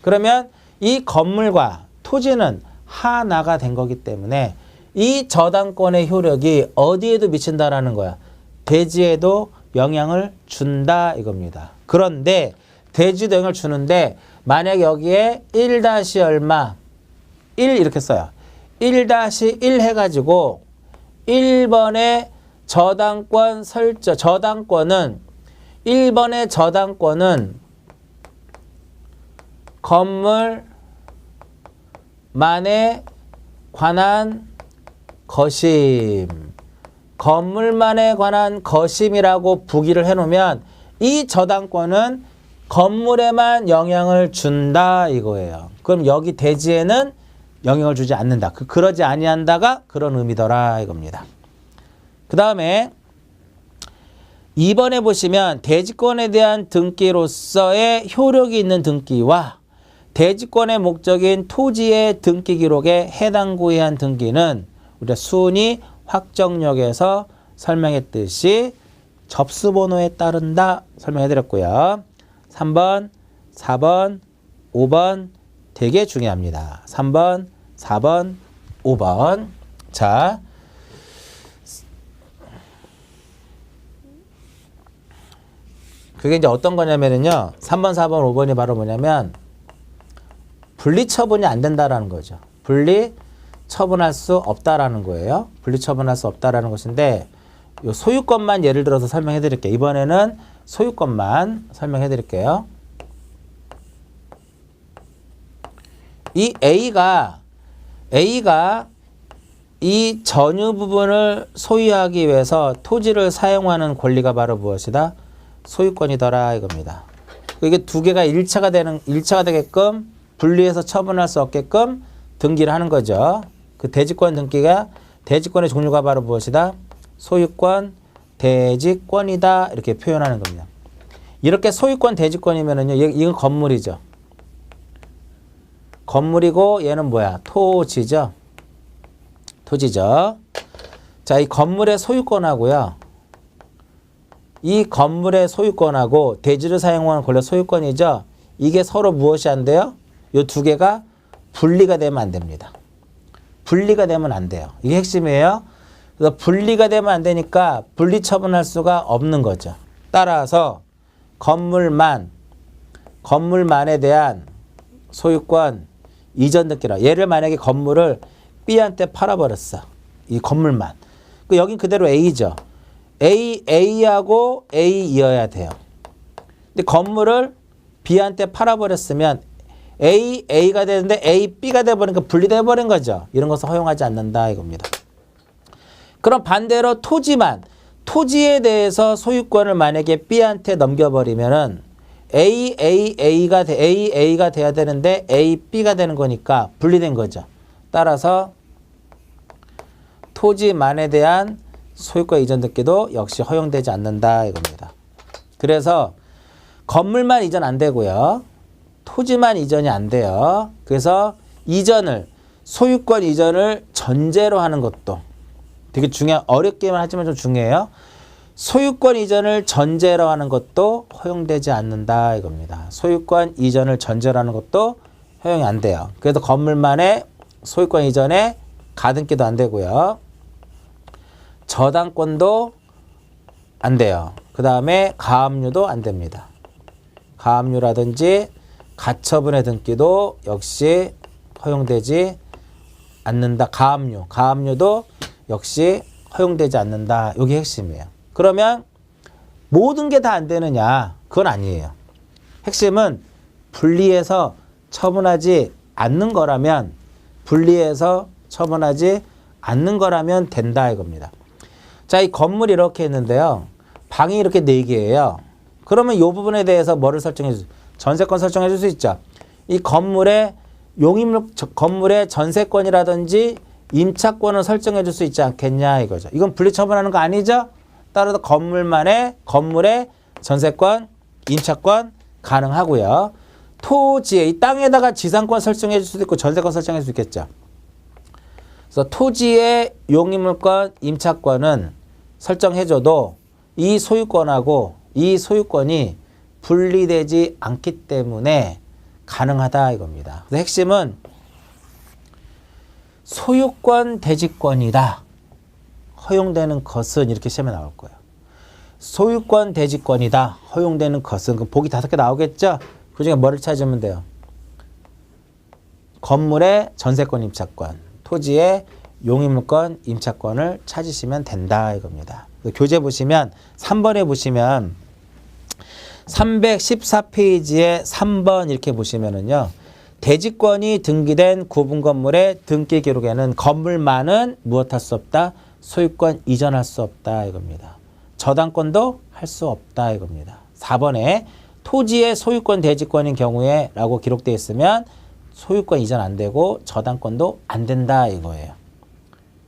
그러면 이 건물과 토지는 하나가 된 거기 때문에 이 저당권의 효력이 어디에도 미친다라는 거야. 대지에도 영향을 준다 이겁니다. 그런데 대지에도 영향을 주는데 만약 여기에 1 얼마 1 이렇게 써요. 1-1 해가지고 1번의 저당권 설정, 저당권은 1번의 저당권은 건물만에 관한 것임, 건물만에 관한 것임이라고 부기를 해놓으면 이 저당권은 건물에만 영향을 준다 이거예요. 그럼 여기 대지에는 영향을 주지 않는다. 그러지 아니한다가 그런 의미더라 이겁니다. 그 다음에 2번에 보시면 대지권에 대한 등기로서의 효력이 있는 등기와 대지권의 목적인 토지의 등기 기록에 해당 구에 한 등기는 우리가 순위 확정력에서 설명했듯이 접수번호에 따른다 설명해드렸고요. 3번, 4번, 5번 되게 중요합니다. 3번, 4번, 5번. 자, 그게 이제 어떤 거냐면요. 3번, 4번, 5번이 바로 뭐냐면 분리 처분이 안 된다라는 거죠. 분리 처분할 수 없다라는 거예요. 분리 처분할 수 없다라는 것인데 요 소유권만 예를 들어서 설명해 드릴게요. 이번에는 소유권만 설명해 드릴게요. 이 A가 이 전유 부분을 소유하기 위해서 토지를 사용하는 권리가 바로 무엇이다? 소유권이더라 이겁니다. 이게 두 개가 일차가 되게끔 분리해서 처분할 수 없게끔 등기를 하는 거죠. 그 대지권 등기가 대지권의 종류가 바로 무엇이다? 소유권, 대지권이다 이렇게 표현하는 겁니다. 이렇게 소유권, 대지권이면은요, 이건 건물이죠. 건물이고 얘는 뭐야? 토지죠. 토지죠. 자, 이 건물의 소유권하고요. 이 건물의 소유권하고 대지를 사용하는 권리 소유권이죠. 이게 서로 무엇이 안 돼요? 이 두 개가 분리가 되면 안 됩니다. 분리가 되면 안 돼요. 이게 핵심이에요. 그래서 분리가 되면 안 되니까 분리 처분할 수가 없는 거죠. 따라서 건물만에 대한 소유권 이전 등기라. 얘를 만약에 건물을 B한테 팔아버렸어. 이 건물만. 여긴 그대로 A죠. A하고 A이어야 돼요. 근데 건물을 B한테 팔아버렸으면 A가 되는데 B가 돼버리니까 분리돼버린 거죠. 이런 것은 허용하지 않는다 이겁니다. 그럼 반대로 토지에 대해서 소유권을 만약에 B한테 넘겨버리면은 A가 돼야 되는데 B가 되는 거니까 분리된 거죠. 따라서 토지만에 대한 소유권 이전 등기도 역시 허용되지 않는다 이겁니다. 그래서 건물만 이전 안 되고요. 토지만 이전이 안 돼요. 그래서 소유권 이전을 전제로 하는 것도 되게 어렵게만 하지만 좀 중요해요. 소유권 이전을 전제로 하는 것도 허용되지 않는다 이겁니다. 소유권 이전을 전제로 하는 것도 허용이 안 돼요. 그래서 건물만의 소유권 이전에 가등기도 안 되고요. 저당권도 안 돼요. 그 다음에 가압류도 안 됩니다. 가압류라든지 가처분의 등기도 역시 허용되지 않는다. 가압류도 역시 허용되지 않는다. 이게 핵심이에요. 그러면 모든 게 다 안 되느냐? 그건 아니에요. 핵심은 분리해서 처분하지 않는 거라면 된다 이겁니다. 자, 이 건물이 이렇게 있는데요. 방이 이렇게 4개예요. 그러면 이 부분에 대해서 뭐를 설정해 줄 전세권 설정해 줄 수 있죠. 이 건물의 건물의 전세권이라든지 임차권을 설정해 줄 수 있지 않겠냐 이거죠. 이건 분리처분하는 거 아니죠? 따라서 건물의 전세권, 임차권 가능하고요. 토지에 이 땅에다가 지상권 설정해 줄 수도 있고 전세권 설정해 줄 수 있겠죠. 그래서 토지의 용의물권, 임차권은 설정해줘도 이 소유권하고 이 소유권이 분리되지 않기 때문에 가능하다 이겁니다. 그래서 핵심은 소유권 대지권이다. 허용되는 것은 이렇게 시험에 나올 거예요. 소유권 대지권이다. 허용되는 것은 그럼 보기 5개 나오겠죠? 그중에 뭐를 찾으면 돼요? 건물의 전세권 임차권, 토지의 용의물권 임차권을 찾으시면 된다 이겁니다. 교재 보시면 3번에 보시면 314페이지에 3번 이렇게 보시면은요. 대지권이 등기된 구분 건물의 등기 기록에는 건물만은 무엇할 수 없다? 소유권 이전할 수 없다 이겁니다. 저당권도 할 수 없다 이겁니다. 4번에 토지의 소유권 대지권인 경우에 라고 기록되어 있으면 소유권 이전 안 되고 저당권도 안 된다 이거예요.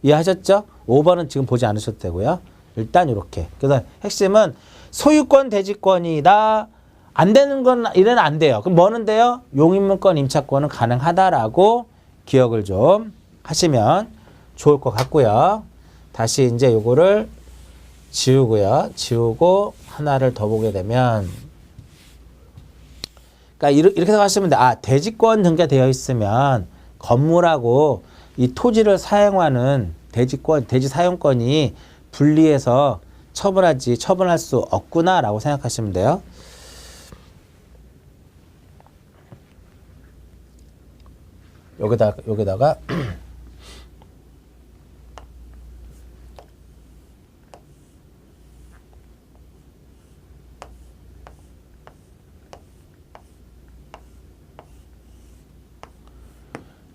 이해하셨죠? 5번은 지금 보지 않으셔도 되고요. 일단 이렇게. 그래서 핵심은 소유권 대지권이다. 안 되는 건 이래는 안 돼요. 그럼 뭐는 돼요? 용의물권 임차권은 가능하다라고 기억을 좀 하시면 좋을 것 같고요. 다시 이제 요거를 지우고요. 지우고 하나를 더 보게 되면 그러니까 이렇게 생각하시면 돼. 아, 대지권 등기가 되어 있으면 건물하고 이 토지를 사용하는 대지 사용권이 분리해서 처분할 수 없구나라고 생각하시면 돼요. 여기다가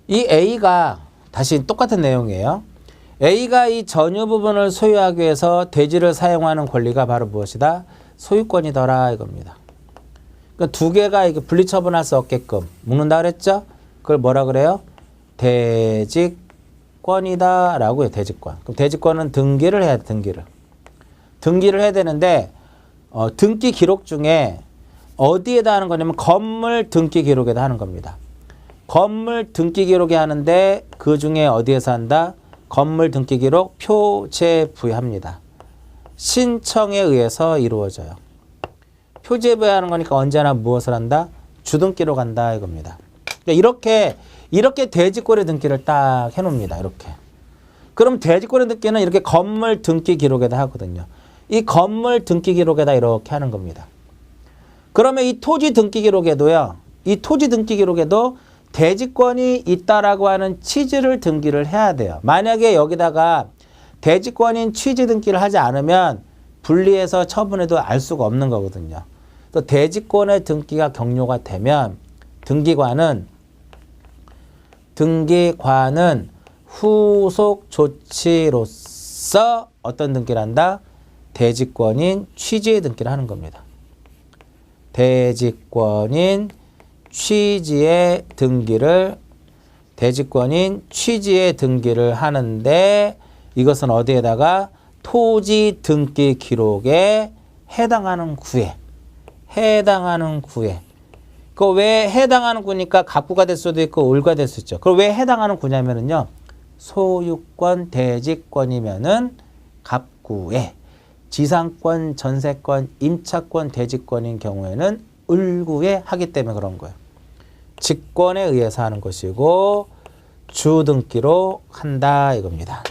이 A가 다시 똑같은 내용이에요. A가 이 전유 부분을 소유하기 위해서 대지를 사용하는 권리가 바로 무엇이다? 소유권이더라 이겁니다. 그러니까 두 개가 이게 분리처분할 수 없게끔 묶는다 그랬죠? 그걸 뭐라 그래요? 대지권이다 라고 해요. 대지권. 그럼 대지권은 등기를 해야 돼. 등기를 해야 되는데 등기 기록 중에 어디에다 하는 거냐면 건물 등기 기록에다 하는 겁니다. 건물 등기 기록에 하는데 그 중에 어디에서 한다? 건물 등기 기록 표제 부여합니다. 신청에 의해서 이루어져요. 표제 부여하는 거니까 언제나 무엇을 한다? 주등기로 간다 이겁니다. 그러니까 이렇게 대지권의 등기를 딱 해놓습니다. 이렇게. 그럼 대지권의 등기는 이렇게 건물 등기 기록에다 하거든요. 이 건물 등기 기록에다 이렇게 하는 겁니다. 그러면 이 토지 등기 기록에도요. 이 토지 등기 기록에도 대지권이 있다라고 하는 취지를 등기를 해야 돼요. 만약에 여기다가 대지권인 취지 등기를 하지 않으면 분리해서 처분해도 알 수가 없는 거거든요. 또 대지권의 등기가 격료가 되면 등기관은 후속 조치로서 어떤 등기를 한다? 대지권인 취지의 등기를 하는 겁니다. 대지권인 취지의 등기를 하는데 이것은 어디에다가 토지 등기 기록에 해당하는 구에 그 왜 해당하는 구니까 갑구가 될 수도 있고 을가 될 수 있죠. 그럼 왜 해당하는 구냐면은요. 소유권 대지권이면은 갑구에 지상권, 전세권, 임차권, 대지권인 경우에는 을구에 하기 때문에 그런 거예요. 직권에 의해서 하는 것이고 주등기로 한다 이겁니다.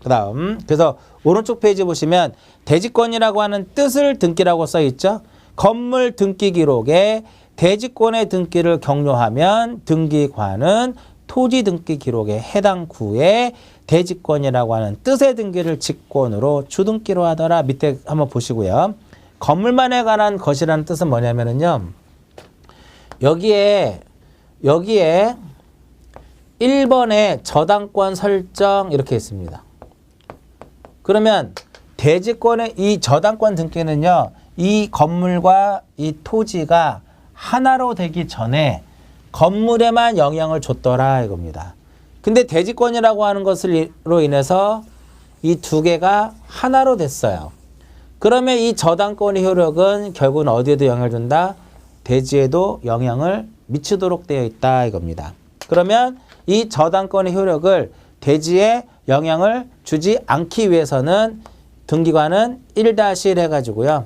그 다음 그래서 오른쪽 페이지 보시면 대지권이라고 하는 뜻을 등기라고 써 있죠. 건물 등기 기록에 대지권의 등기를 격려하면 등기관은 토지 등기 기록에 해당 구의 대지권이라고 하는 뜻의 등기를 직권으로 주등기로 하더라. 밑에 한번 보시고요. 건물만에 관한 것이라는 뜻은 뭐냐면요. 여기에 1번에 저당권 설정 이렇게 있습니다. 그러면 대지권의 이 저당권 등기는요. 이 건물과 이 토지가 하나로 되기 전에 건물에만 영향을 줬더라 이겁니다. 근데 대지권이라고 하는 것으로 인해서 이 두 개가 하나로 됐어요. 그러면 이 저당권의 효력은 결국은 어디에도 영향을 준다? 대지에도 영향을 미치도록 되어 있다 이겁니다. 그러면 이 저당권의 효력을 대지에 영향을 주지 않기 위해서는 등기관은 1-1 해가지고요.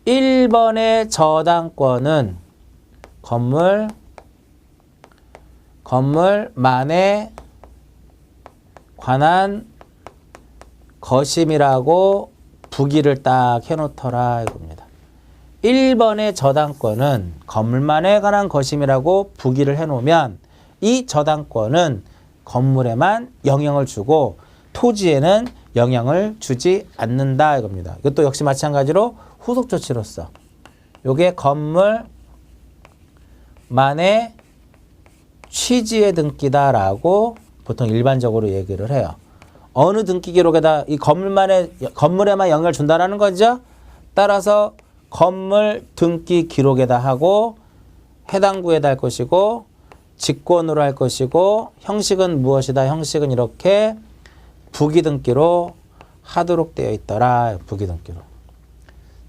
1번의 저당권은 건물만에 관한 것임이라고 부기를 딱 해놓더라 이겁니다. 1번의 저당권은 건물만에 관한 것임이라고 부기를 해놓으면 이 저당권은 건물에만 영향을 주고 토지에는 영향을 주지 않는다 이겁니다. 이것도 역시 마찬가지로 후속 조치로서 요게 건물만의 취지의 등기다라고 보통 일반적으로 얘기를 해요. 어느 등기 기록에다 이 건물에만 영향을 준다라는 거죠. 따라서 건물 등기 기록에다 하고 해당 구에다 할 것이고 직권으로 할 것이고 형식은 무엇이다. 형식은 이렇게 부기 등기로 하도록 되어 있더라. 부기 등기로.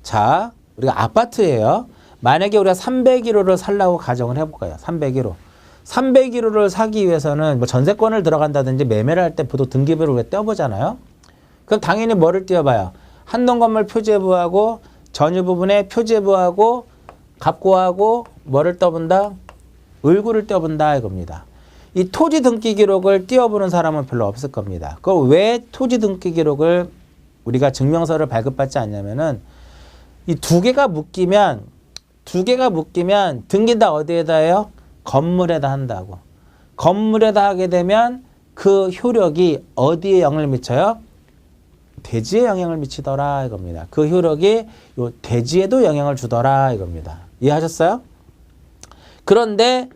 자, 우리가 아파트예요. 만약에 우리가 301호를 살라고 가정을 해볼까요? 301호. 301호를 사기 위해서는 뭐 전세권을 들어간다든지 매매를 할 때 보통 등기부를 왜 떼어보잖아요. 그럼 당연히 뭐를 떼어봐요? 한동건물 표제부하고 전유 부분에 표제부하고 갑구하고 뭐를 떼어본다? 을구를 떼어본다 이겁니다. 이 토지 등기 기록을 떼어보는 사람은 별로 없을 겁니다. 그럼 왜 토지 등기 기록을 우리가 증명서를 발급받지 않냐면은 이 두 개가 묶이면 등기 다 어디에다 해요? 건물에다 한다고. 건물에다 하게 되면 그 효력이 어디에 영향을 미쳐요? 대지에 영향을 미치더라 이겁니다. 그 효력이 요 대지에도 영향을 주더라 이겁니다. 이해하셨어요? 그런데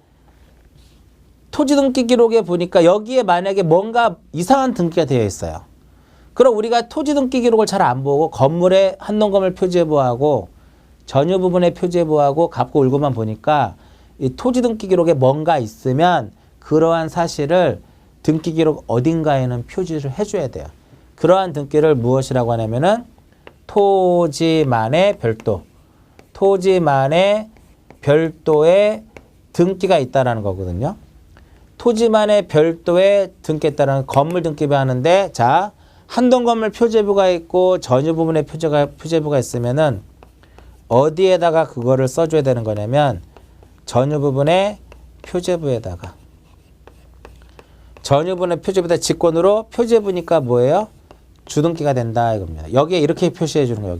토지 등기 기록에 보니까 여기에 만약에 뭔가 이상한 등기가 되어 있어요. 그럼 우리가 토지 등기 기록을 잘 안 보고 건물에 한동건물 표제부하고 전유 부분의 표제부하고 갑구 을구만 보니까 이 토지 등기 기록에 뭔가 있으면 그러한 사실을 등기 기록 어딘가에는 표지를 해줘야 돼요. 그러한 등기를 무엇이라고 하냐면은 토지만의 별도, 토지만의 별도의 등기가 있다라는 거거든요. 토지만의 별도의 등기에 따른 건물 등기부 하는데, 자, 한동건물 표제부가 있고 전유 부분의 표제부가 있으면은 어디에다가 그거를 써줘야 되는 거냐면 전유 부분의 표제부에다가, 전유 부분의 표제부에다 직권으로 표제부니까 뭐예요? 주등기가 된다 이겁니다. 여기에 이렇게 표시해 주는 거예요.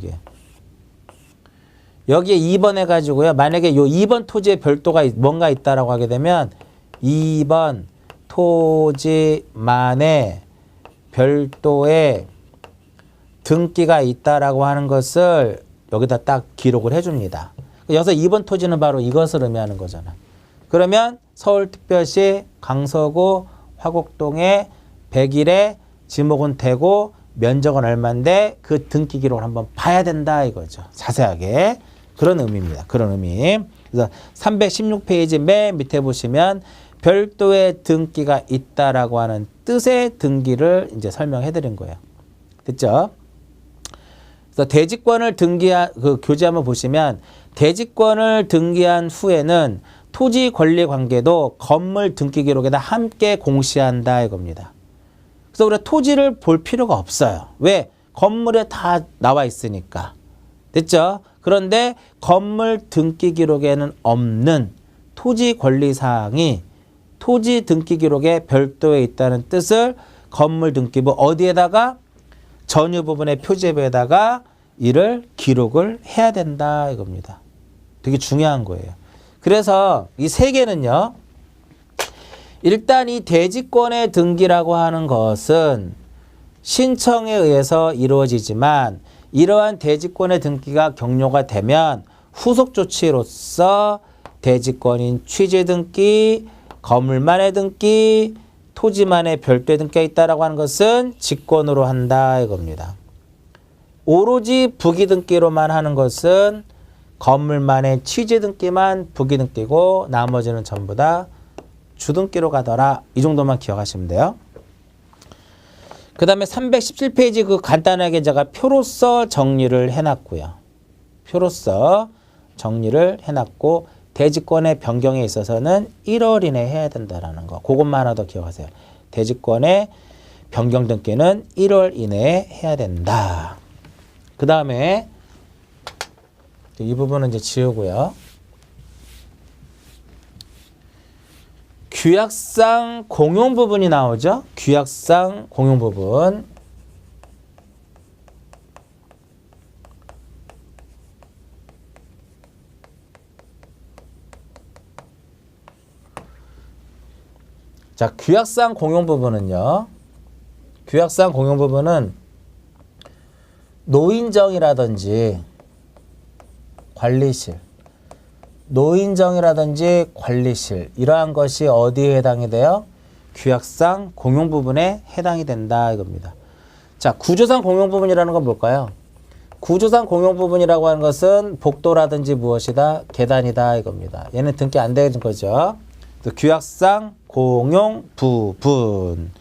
여기에 2번 해가지고요. 만약에 요 2번 토지에 별도가 뭔가 있다라고 하게 되면 2번 토지만의 별도의 등기가 있다라고 하는 것을 여기다 딱 기록을 해줍니다. 여기서 2번 토지는 바로 이것을 의미하는 거잖아. 그러면 서울특별시 강서구 화곡동에 101에 지목은 되고 면적은 얼마인데 그 등기 기록을 한번 봐야 된다 이거죠. 자세하게. 그런 의미입니다. 그런 의미. 그래서 316페이지 맨 밑에 보시면 별도의 등기가 있다라고 하는 뜻의 등기를 이제 설명해 드린 거예요. 됐죠? 그래서 대지권을 등기한 그 교재 한번 보시면 대지권을 등기한 후에는 토지 권리 관계도 건물 등기 기록에다 함께 공시한다 이겁니다. 그래서 우리가 토지를 볼 필요가 없어요. 왜? 건물에 다 나와 있으니까. 됐죠? 그런데 건물 등기 기록에는 없는 토지 권리 사항이 토지 등기 기록에 별도에 있다는 뜻을 건물 등기부 어디에다가? 전유 부분의 표제부에다가 이를 기록을 해야 된다 이겁니다. 되게 중요한 거예요. 그래서 이 세 개는요. 일단 이 대지권의 등기라고 하는 것은 신청에 의해서 이루어지지만 이러한 대지권의 등기가 격려가 되면 후속 조치로서 대지권인 취재 등기, 건물만의 등기, 토지만의 별도의 등기가 있다라고 하는 것은 직권으로 한다 이겁니다. 오로지 부기 등기로만 하는 것은 건물만의 취재 등기만 부기 등기고 나머지는 전부 다 주등기로 가더라. 이 정도만 기억하시면 돼요. 그 다음에 317페이지 그 간단하게 제가 표로서 정리를 해놨고요. 표로서 정리를 해놨고 대지권의 변경에 있어서는 1월 이내에 해야 된다는 거. 그것만 하나 더 기억하세요. 대지권의 변경 등기는 1월 이내에 해야 된다. 그 다음에 이 부분은 이제 지우고요. 규약상 공용 부분이 나오죠. 규약상 공용 부분. 자, 규약상 공용 부분은요. 규약상 공용 부분은 노인정이라든지 관리실, 노인정이라든지 관리실 이러한 것이 어디에 해당이 돼요? 규약상 공용 부분에 해당이 된다 이겁니다. 자, 구조상 공용 부분이라는 건 뭘까요? 구조상 공용 부분이라고 하는 것은 복도라든지 무엇이다? 계단이다 이겁니다. 얘는 등기 안 되는 거죠. 또 규약상 공용 부분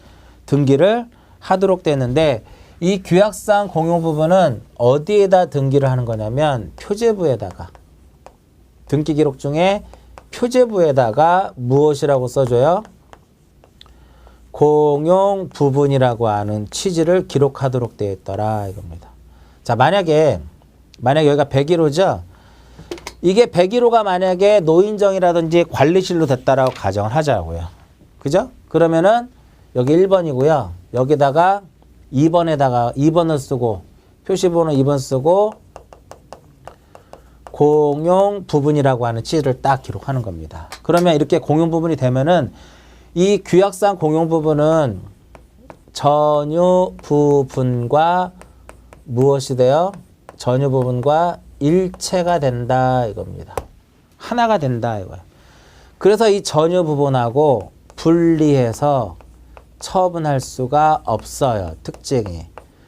등기를 하도록 되는데 이 규약상 공용 부분은 어디에다 등기를 하는 거냐면 표제부에다가 등기 기록 중에 표제부에다가 무엇이라고 써줘요? 공용 부분이라고 하는 취지를 기록하도록 되어 있더라 이겁니다. 자, 만약에 여기가 101호죠. 이게 101호가 만약에 노인정이라든지 관리실로 됐다라고 가정을 하자고요. 그죠? 그러면은 여기 1번이고요. 여기다가 2번을 쓰고 표시번호 2번 쓰고 공용 부분이라고 하는 취지를 딱 기록하는 겁니다. 그러면 이렇게 공용 부분이 되면은 이 규약상 공용 부분은 전유 부분과 무엇이 돼요? 전유 부분과 일체가 된다 이겁니다. 하나가 된다 이거예요. 그래서 이 전유 부분하고 분리해서 처분할 수가 없어요. 특징이.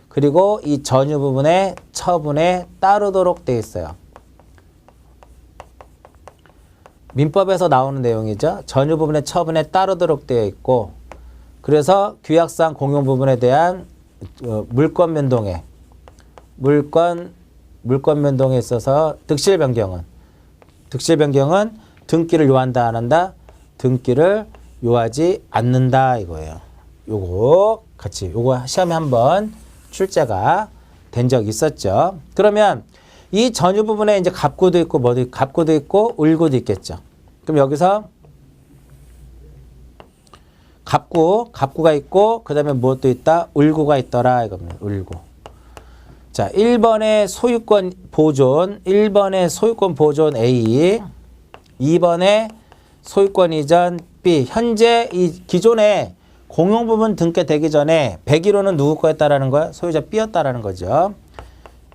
그리고 이 전유 부분의 처분에 따르도록 되어 있어요. 민법에서 나오는 내용이죠. 전유 부분의 처분에 따르도록 되어 있고 그래서 규약상 공용 부분에 대한 물권 변동에 있어서 득실 변경은 등기를 요한다 안 한다? 등기를 요하지 않는다 이거예요. 요거 같이 요거 시험에 한번 출제가 된 적이 있었죠. 그러면 이 전유 부분에 이제 갑구도 있고 갑구도 있고 울구도 있겠죠. 그럼 여기서 갑구가 있고 그다음에 무엇도 있다? 울구가 있더라 이겁니다. 울구. 자, 1번의 소유권 보존, 1번의 소유권 보존 A, 2번의 소유권 이전 B. 현재 이 기존에 공용 부분 등기되기 전에 101호는 누구 거였다라는 거야? 소유자 B였다라는 거죠.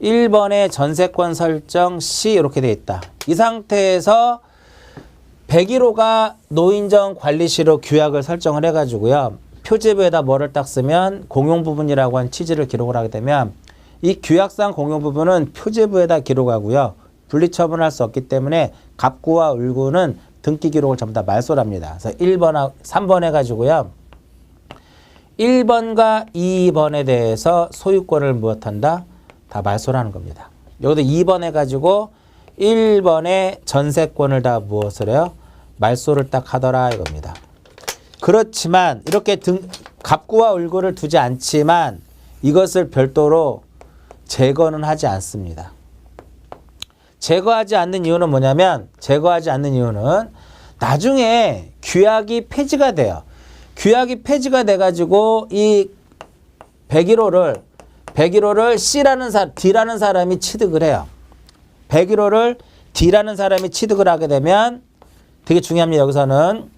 1번의 전세권 설정 C 이렇게 돼 있다. 이 상태에서 101호가 노인정 관리실로 규약을 설정을 해가지고요. 표제부에다 뭐를 딱 쓰면 공용 부분이라고 한 취지를 기록을 하게 되면 이 규약상 공용 부분은 표제부에다 기록하고요. 분리처분할 수 없기 때문에 갑구와 울구는 등기 기록을 전부 다 말소랍니다. 그래서 1번, 3번 해가지고요. 1번과 2번에 대해서 소유권을 무엇한다? 다 말소를 하는 겁니다. 여기도 2번 해가지고 1번의 전세권을 다 무엇을 해요? 말소를 딱 하더라 이겁니다. 그렇지만 이렇게 갑구와 울구를 두지 않지만 이것을 별도로 제거는 하지 않습니다. 제거하지 않는 이유는 뭐냐면 나중에 규약이 폐지가 돼요. 규약이 폐지가 돼가지고 이 101호를 D라는 사람이 취득을 해요. 101호를 D라는 사람이 취득을 하게 되면 되게 중요합니다. 여기서는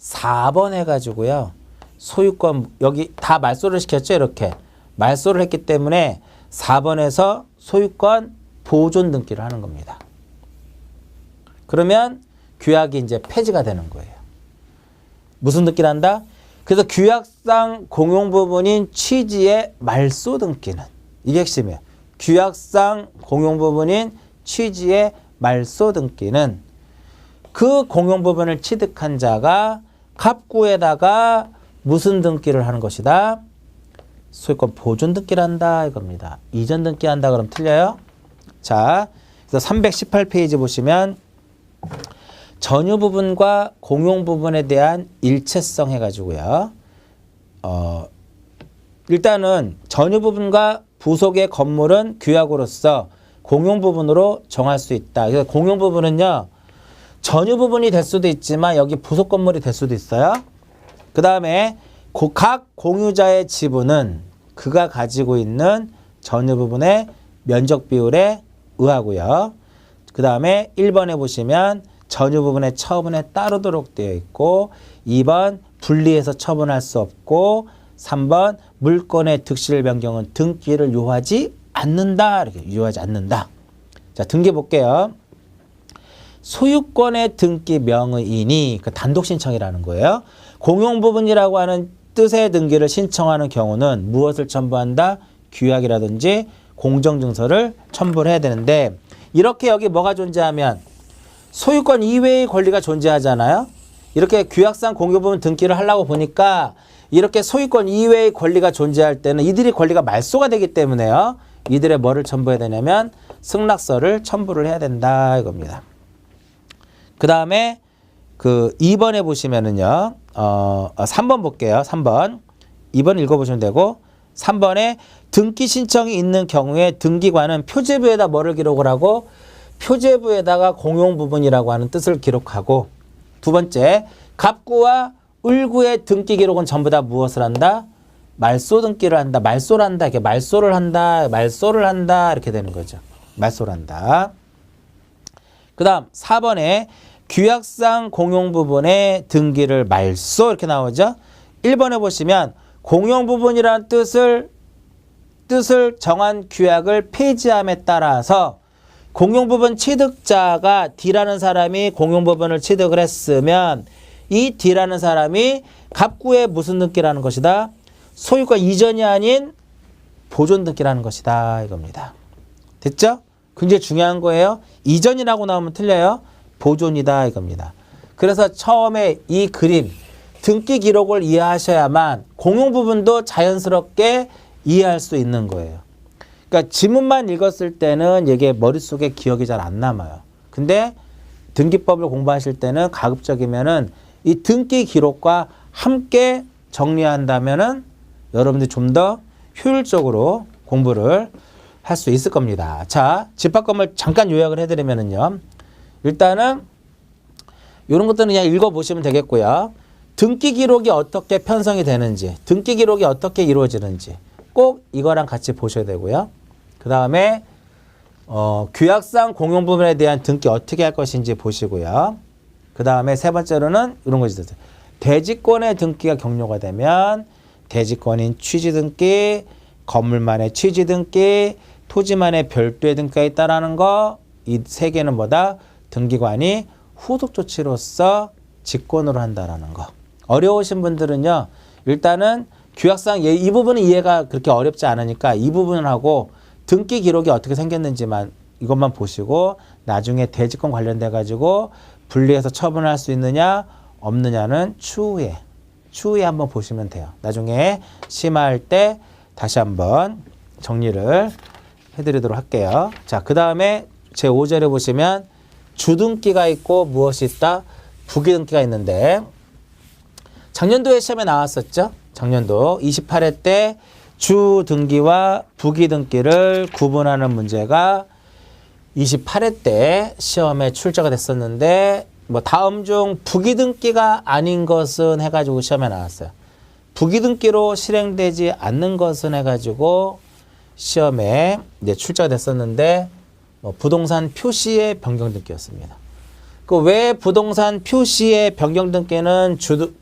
4번 해가지고요. 소유권 여기 다 말소를 시켰죠. 이렇게 말소를 했기 때문에 4번에서 소유권 보존 등기를 하는 겁니다. 그러면 규약이 이제 폐지가 되는 거예요. 무슨 등기를 한다? 그래서 규약상 공용 부분인 취지의 말소 등기는 이게 핵심이에요. 규약상 공용 부분인 취지의 말소 등기는 그 공용 부분을 취득한 자가 갑구에다가 무슨 등기를 하는 것이다? 소유권 보존 등기를 한다 이겁니다. 이전 등기 한다 그러면 틀려요? 자, 그래서 318페이지 보시면 전유 부분과 공용 부분에 대한 일체성 해가지고요. 일단은 전유 부분과 부속의 건물은 규약으로서 공용 부분으로 정할 수 있다. 그래서 공용 부분은요. 전유 부분이 될 수도 있지만 여기 부속 건물이 될 수도 있어요. 그 다음에 각 공유자의 지분은 그가 가지고 있는 전유 부분의 면적 비율에 의하고요. 그 다음에 1번에 보시면 전유 부분의 처분에 따르도록 되어 있고 2번 분리해서 처분할 수 없고 3번 물권의 득실 변경은 등기를 요하지 않는다. 이렇게 요하지 않는다. 자, 등기 볼게요. 소유권의 등기 명의인이 그 단독 신청이라는 거예요. 공용 부분이라고 하는 뜻의 등기를 신청하는 경우는 무엇을 첨부한다? 규약이라든지 공정증서를 첨부를 해야 되는데 이렇게 여기 뭐가 존재하면 소유권 이외의 권리가 존재하잖아요. 이렇게 규약상 공용 부분 등기를 하려고 보니까 이렇게 소유권 이외의 권리가 존재할 때는 이들이 권리가 말소가 되기 때문에요. 이들의 뭐를 첨부해야 되냐면 승낙서를 첨부를 해야 된다 이겁니다. 그 다음에 그 2번에 보시면은요. 3번 볼게요. 3번. 2번 읽어보시면 되고 3번에 등기 신청이 있는 경우에 등기관은 표제부에다 뭐를 기록을 하고 표제부에다가 공용 부분이라고 하는 뜻을 기록하고 두 번째 갑구와 을구의 등기 기록은 전부 다 무엇을 한다? 말소 등기를 한다. 말소를 한다. 이렇게 말소를 한다. 말소를 한다. 이렇게 되는 거죠. 말소를 한다. 그 다음 4번에 규약상 공용 부분의 등기를 말소 이렇게 나오죠. 1번에 보시면 공용 부분이라는 뜻을 정한 규약을 폐지함에 따라서 공용 부분 취득자가 D라는 사람이 공용 부분을 취득을 했으면 이 D라는 사람이 갑구의 무슨 등기라는 것이다? 소유권 이전이 아닌 보존 등기라는 것이다 이겁니다. 됐죠? 굉장히 중요한 거예요. 이전이라고 나오면 틀려요. 보존이다 이겁니다. 그래서 처음에 이 그림 등기 기록을 이해하셔야만 공용 부분도 자연스럽게 이해할 수 있는 거예요. 그러니까 지문만 읽었을 때는 이게 머릿속에 기억이 잘 안 남아요. 근데 등기법을 공부하실 때는 가급적이면은 이 등기 기록과 함께 정리한다면은 여러분들이 좀 더 효율적으로 공부를 할 수 있을 겁니다. 자, 집합건물 잠깐 요약을 해드리면은요. 일단은 이런 것들은 그냥 읽어보시면 되겠고요. 등기 기록이 어떻게 편성이 되는지, 등기 기록이 어떻게 이루어지는지 꼭 이거랑 같이 보셔야 되고요. 그 다음에 규약상 공용 부분에 대한 등기 어떻게 할 것인지 보시고요. 그 다음에 세 번째로는 이런 것이 있어요. 대지권의 등기가 격려가 되면 대지권인 취지 등기, 건물만의 취지 등기, 토지만의 별도의 등기가 있다라는 거, 이 세 개는 뭐다? 등기관이 후속 조치로서 직권으로 한다라는 거. 어려우신 분들은요. 일단은 규약상 이 부분은 이해가 그렇게 어렵지 않으니까 이 부분을 하고 등기 기록이 어떻게 생겼는지만 이것만 보시고 나중에 대지권 관련돼 가지고 분리해서 처분할 수 있느냐 없느냐는 추후에 한번 보시면 돼요. 나중에 심화할 때 다시 한번 정리를 해드리도록 할게요. 자, 그 다음에 제5절에 보시면 주등기가 있고 무엇이 있다? 부기등기가 있는데 작년도에 시험에 나왔었죠. 작년도 28회 때 주등기와 부기등기를 구분하는 문제가 28회 때 시험에 출제가 됐었는데 뭐 다음 중 부기등기가 아닌 것은 해가지고 시험에 나왔어요. 부기등기로 실행되지 않는 것은 해가지고 시험에 이제 출제가 됐었는데 부동산 표시의 변경등기였습니다. 그 왜 부동산 표시의 변경 등기는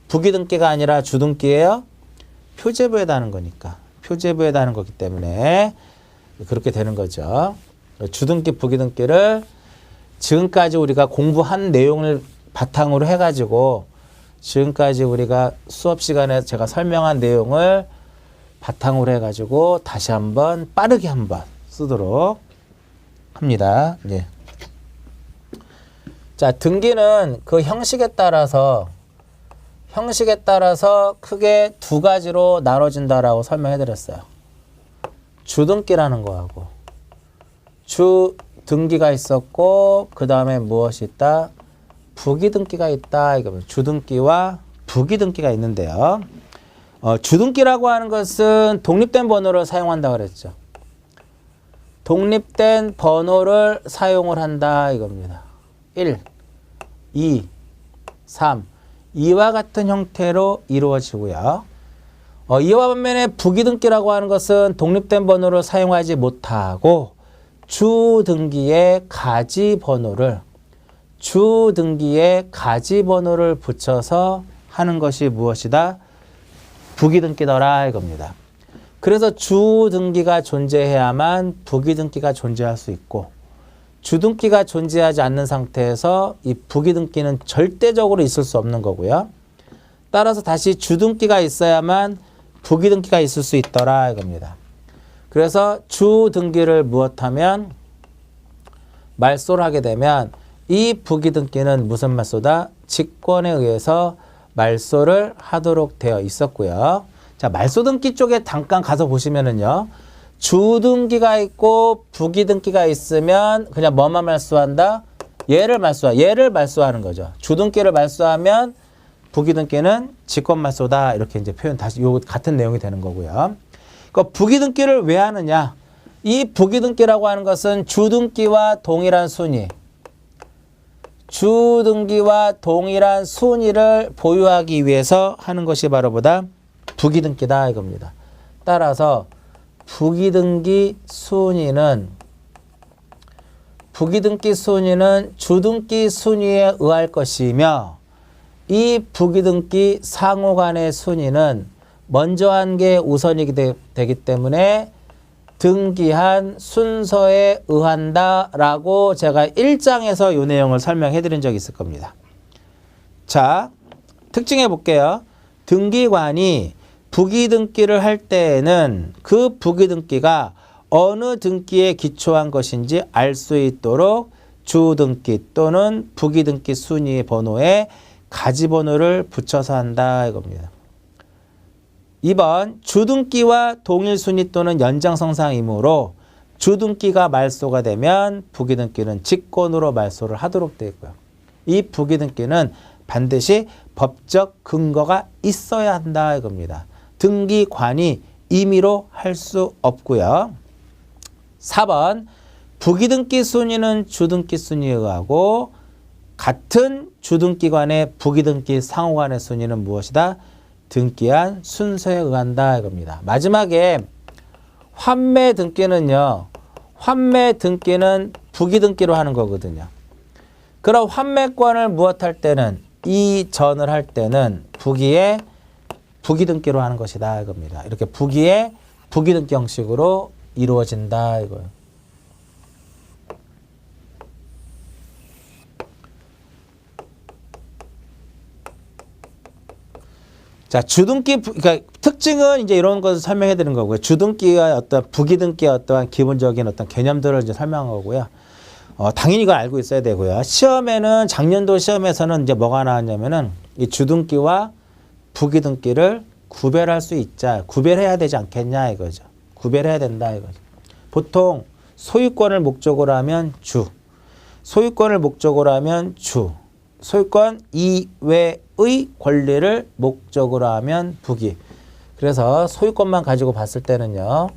부기 등기가 아니라 주등기예요? 표제부에다 하는 거니까. 표제부에다 하는 거기 때문에 그렇게 되는 거죠. 주등기, 부기 등기를 지금까지 우리가 공부한 내용을 바탕으로 해가지고 지금까지 우리가 수업 시간에 제가 설명한 내용을 바탕으로 해가지고 다시 한번 빠르게 한번 쓰도록 합니다. 예. 자, 등기는 그 형식에 따라서 크게 두 가지로 나눠진다라고 설명해 드렸어요. 주등기라는 거하고 주등기가 있었고 그 다음에 무엇이 있다? 부기등기가 있다. 이겁니다. 주등기와 부기등기가 있는데요. 주등기라고 하는 것은 독립된 번호를 사용한다고 그랬죠. 독립된 번호를 사용을 한다 이겁니다. 1, 2, 3 이와 같은 형태로 이루어지고요. 이와 반면에 부기등기라고 하는 것은 독립된 번호를 사용하지 못하고 주등기에 가지 번호를 붙여서 하는 것이 무엇이다? 부기등기더라 이겁니다. 그래서 주등기가 존재해야만 부기등기가 존재할 수 있고 주등기가 존재하지 않는 상태에서 이 부기등기는 절대적으로 있을 수 없는 거고요. 따라서 다시 주등기가 있어야만 부기등기가 있을 수 있더라 이겁니다. 그래서 주등기를 무엇하면 말소를 하게 되면 이 부기등기는 무슨 말소다? 직권에 의해서 말소를 하도록 되어 있었고요. 자, 말소등기 쪽에 잠깐 가서 보시면은요. 주등기가 있고 부기등기가 있으면 그냥 뭐만 말소한다? 얘를 말소하는 거죠. 주등기를 말소하면 부기등기는 직권말소다. 이렇게 이제 표현 다시 요 같은 내용이 되는 거고요. 그러니까 부기등기를 왜 하느냐? 이 부기등기라고 하는 것은 주등기와 동일한 순위를 보유하기 위해서 하는 것이 바로 보다 부기등기다 이겁니다. 따라서 부기등기 순위는 주등기 순위에 의할 것이며 이 부기등기 상호 간의 순위는 먼저 한 게 우선이 되기 때문에 등기한 순서에 의한다라고 제가 1장에서 이 내용을 설명해 드린 적이 있을 겁니다. 자, 특징해 볼게요. 등기관이 부기등기를 할 때에는 그 부기등기가 어느 등기에 기초한 것인지 알 수 있도록 주등기 또는 부기등기 순위 번호에 가지번호를 붙여서 한다 이겁니다. 2번 주등기와 동일 순위 또는 연장성상이므로 주등기가 말소가 되면 부기등기는 직권으로 말소를 하도록 되어 있고요. 이 부기등기는 반드시 법적 근거가 있어야 한다 이겁니다. 등기관이 임의로 할 수 없고요. 4번 부기등기 순위는 주등기 순위에 의하고 같은 주등기관의 부기등기 상호간의 순위는 무엇이다? 등기한 순서에 의한다 이겁니다. 마지막에 환매 등기는요. 환매 등기는 부기등기로 하는 거거든요. 그럼 환매권을 무엇할 때는 이전을 할 때는 부기에 부기등기로 하는 것이다 이겁니다. 이렇게 부기에 부기등기 형식으로 이루어진다 이거예요. 자, 주등기, 그러니까 특징은 이제 이런 것을 설명해 드리는 거고요. 주등기와 어떤 부기등기의 어떠한 기본적인 어떤 개념들을 이제 설명한 거고요. 당연히 이걸 알고 있어야 되고요. 시험에는 작년도 시험에서는 이제 뭐가 나왔냐면은 이 주등기와 부기등기를 구별할 수 있자, 구별해야 되지 않겠냐 이거죠. 구별해야 된다 이거죠. 보통 소유권을 목적으로 하면 주, 소유권을 목적으로 하면 주, 소유권 이외의 권리를 목적으로 하면 부기. 그래서 소유권만 가지고 봤을 때는요.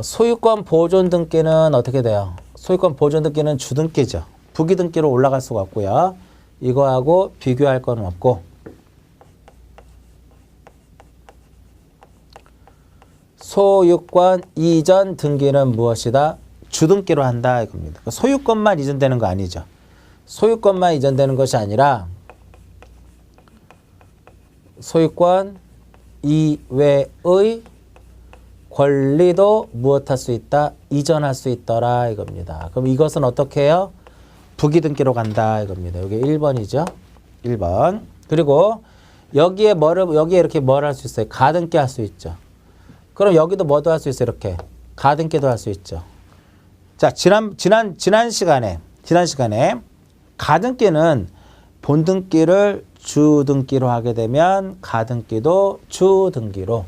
소유권 보존 등기는 어떻게 돼요? 소유권 보존 등기는 주등기죠. 부기등기로 올라갈 수가 없고요. 이거하고 비교할 건 없고 소유권 이전 등기는 무엇이다? 주등기로 한다 이겁니다. 소유권만 이전되는 거 아니죠. 소유권만 이전되는 것이 아니라 소유권 이외의 권리도 무엇할 수 있다? 이전할 수 있더라 이겁니다. 그럼 이것은 어떻게 해요? 부기등기로 간다 이겁니다. 여기 1번이죠. 1번. 그리고 여기에 이렇게 뭘 할 수 있어요? 가등기 할 수 있죠. 그럼 여기도 뭐도 할 수 있어요? 이렇게 가등기도 할 수 있죠. 자, 지난 시간에 가등기는 본등기를 주등기로 하게 되면 가등기도 주등기로,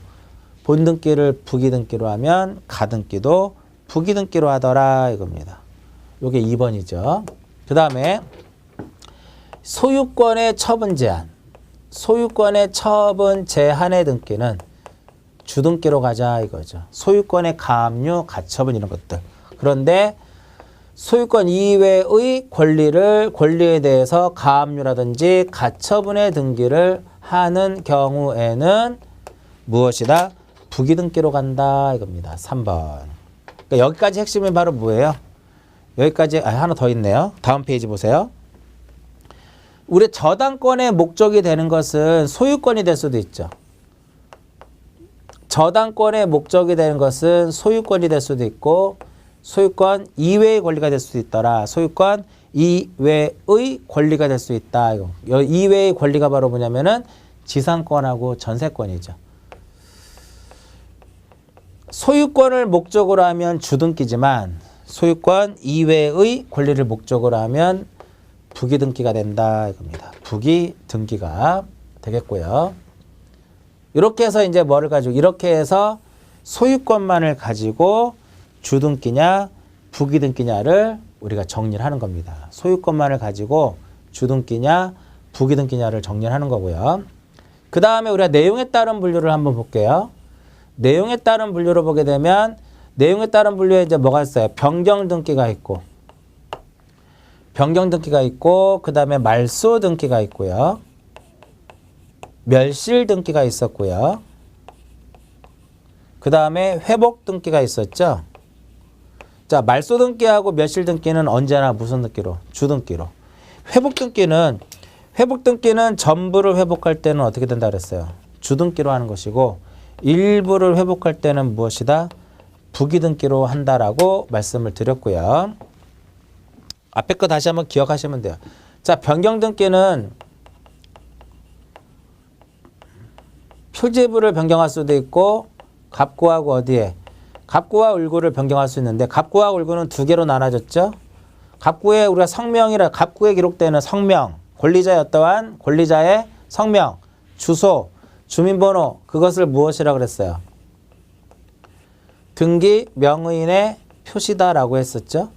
본등기를 부기등기로 하면 가등기도 부기등기로 하더라 이겁니다. 요게 2번이죠. 그 다음에 소유권의 처분 제한. 소유권의 처분 제한의 등기는 주등기로 가자 이거죠. 소유권의 가압류, 가처분 이런 것들. 그런데 소유권 이외의 권리에 대해서 가압류라든지 가처분의 등기를 하는 경우에는 무엇이다? 부기등기로 간다 이겁니다. 3번. 그러니까 여기까지 핵심이 바로 뭐예요? 여기까지 하나 더 있네요. 다음 페이지 보세요. 우리 저당권의 목적이 되는 것은 소유권이 될 수도 있죠. 저당권의 목적이 되는 것은 소유권이 될 수도 있고 소유권 이외의 권리가 될 수도 있더라. 소유권 이외의 권리가 될 수 있다. 이외의 권리가 바로 뭐냐면은 지상권하고 전세권이죠. 소유권을 목적으로 하면 주등기지만 소유권 이외의 권리를 목적으로 하면 부기등기가 된다 이겁니다. 부기등기가 되겠고요. 이렇게 해서 이제 뭐를 가지고 이렇게 해서 소유권만을 가지고 주등기냐 부기등기냐를 우리가 정리를 하는 겁니다. 소유권만을 가지고 주등기냐 부기등기냐를 정리를 하는 거고요. 그 다음에 우리가 내용에 따른 분류를 한번 볼게요. 내용에 따른 분류를 보게 되면 내용에 따른 분류에 이제 뭐가 있어요? 변경등기가 있고 그 다음에 말소등기가 있고요. 멸실등기가 있었고요. 그 다음에 회복등기가 있었죠. 자, 말소등기하고 멸실등기는 언제나 무슨 등기로? 주등기로. 회복등기는 전부를 회복할 때는 어떻게 된다 그랬어요? 주등기로 하는 것이고 일부를 회복할 때는 무엇이다? 부기등기로 한다라고 말씀을 드렸고요. 앞에 거 다시 한번 기억하시면 돼요. 자, 변경등기는 표지부를 변경할 수도 있고 갑구하고 어디에? 갑구와 울구를 변경할 수 있는데 갑구와 울구는 두 개로 나눠졌죠. 갑구에 우리가 성명이라 갑구에 기록되는 성명, 권리자의 어떠한 권리자의 성명, 주소, 주민번호 그것을 무엇이라고 그랬어요? 등기 명의인의 표시다라고 했었죠.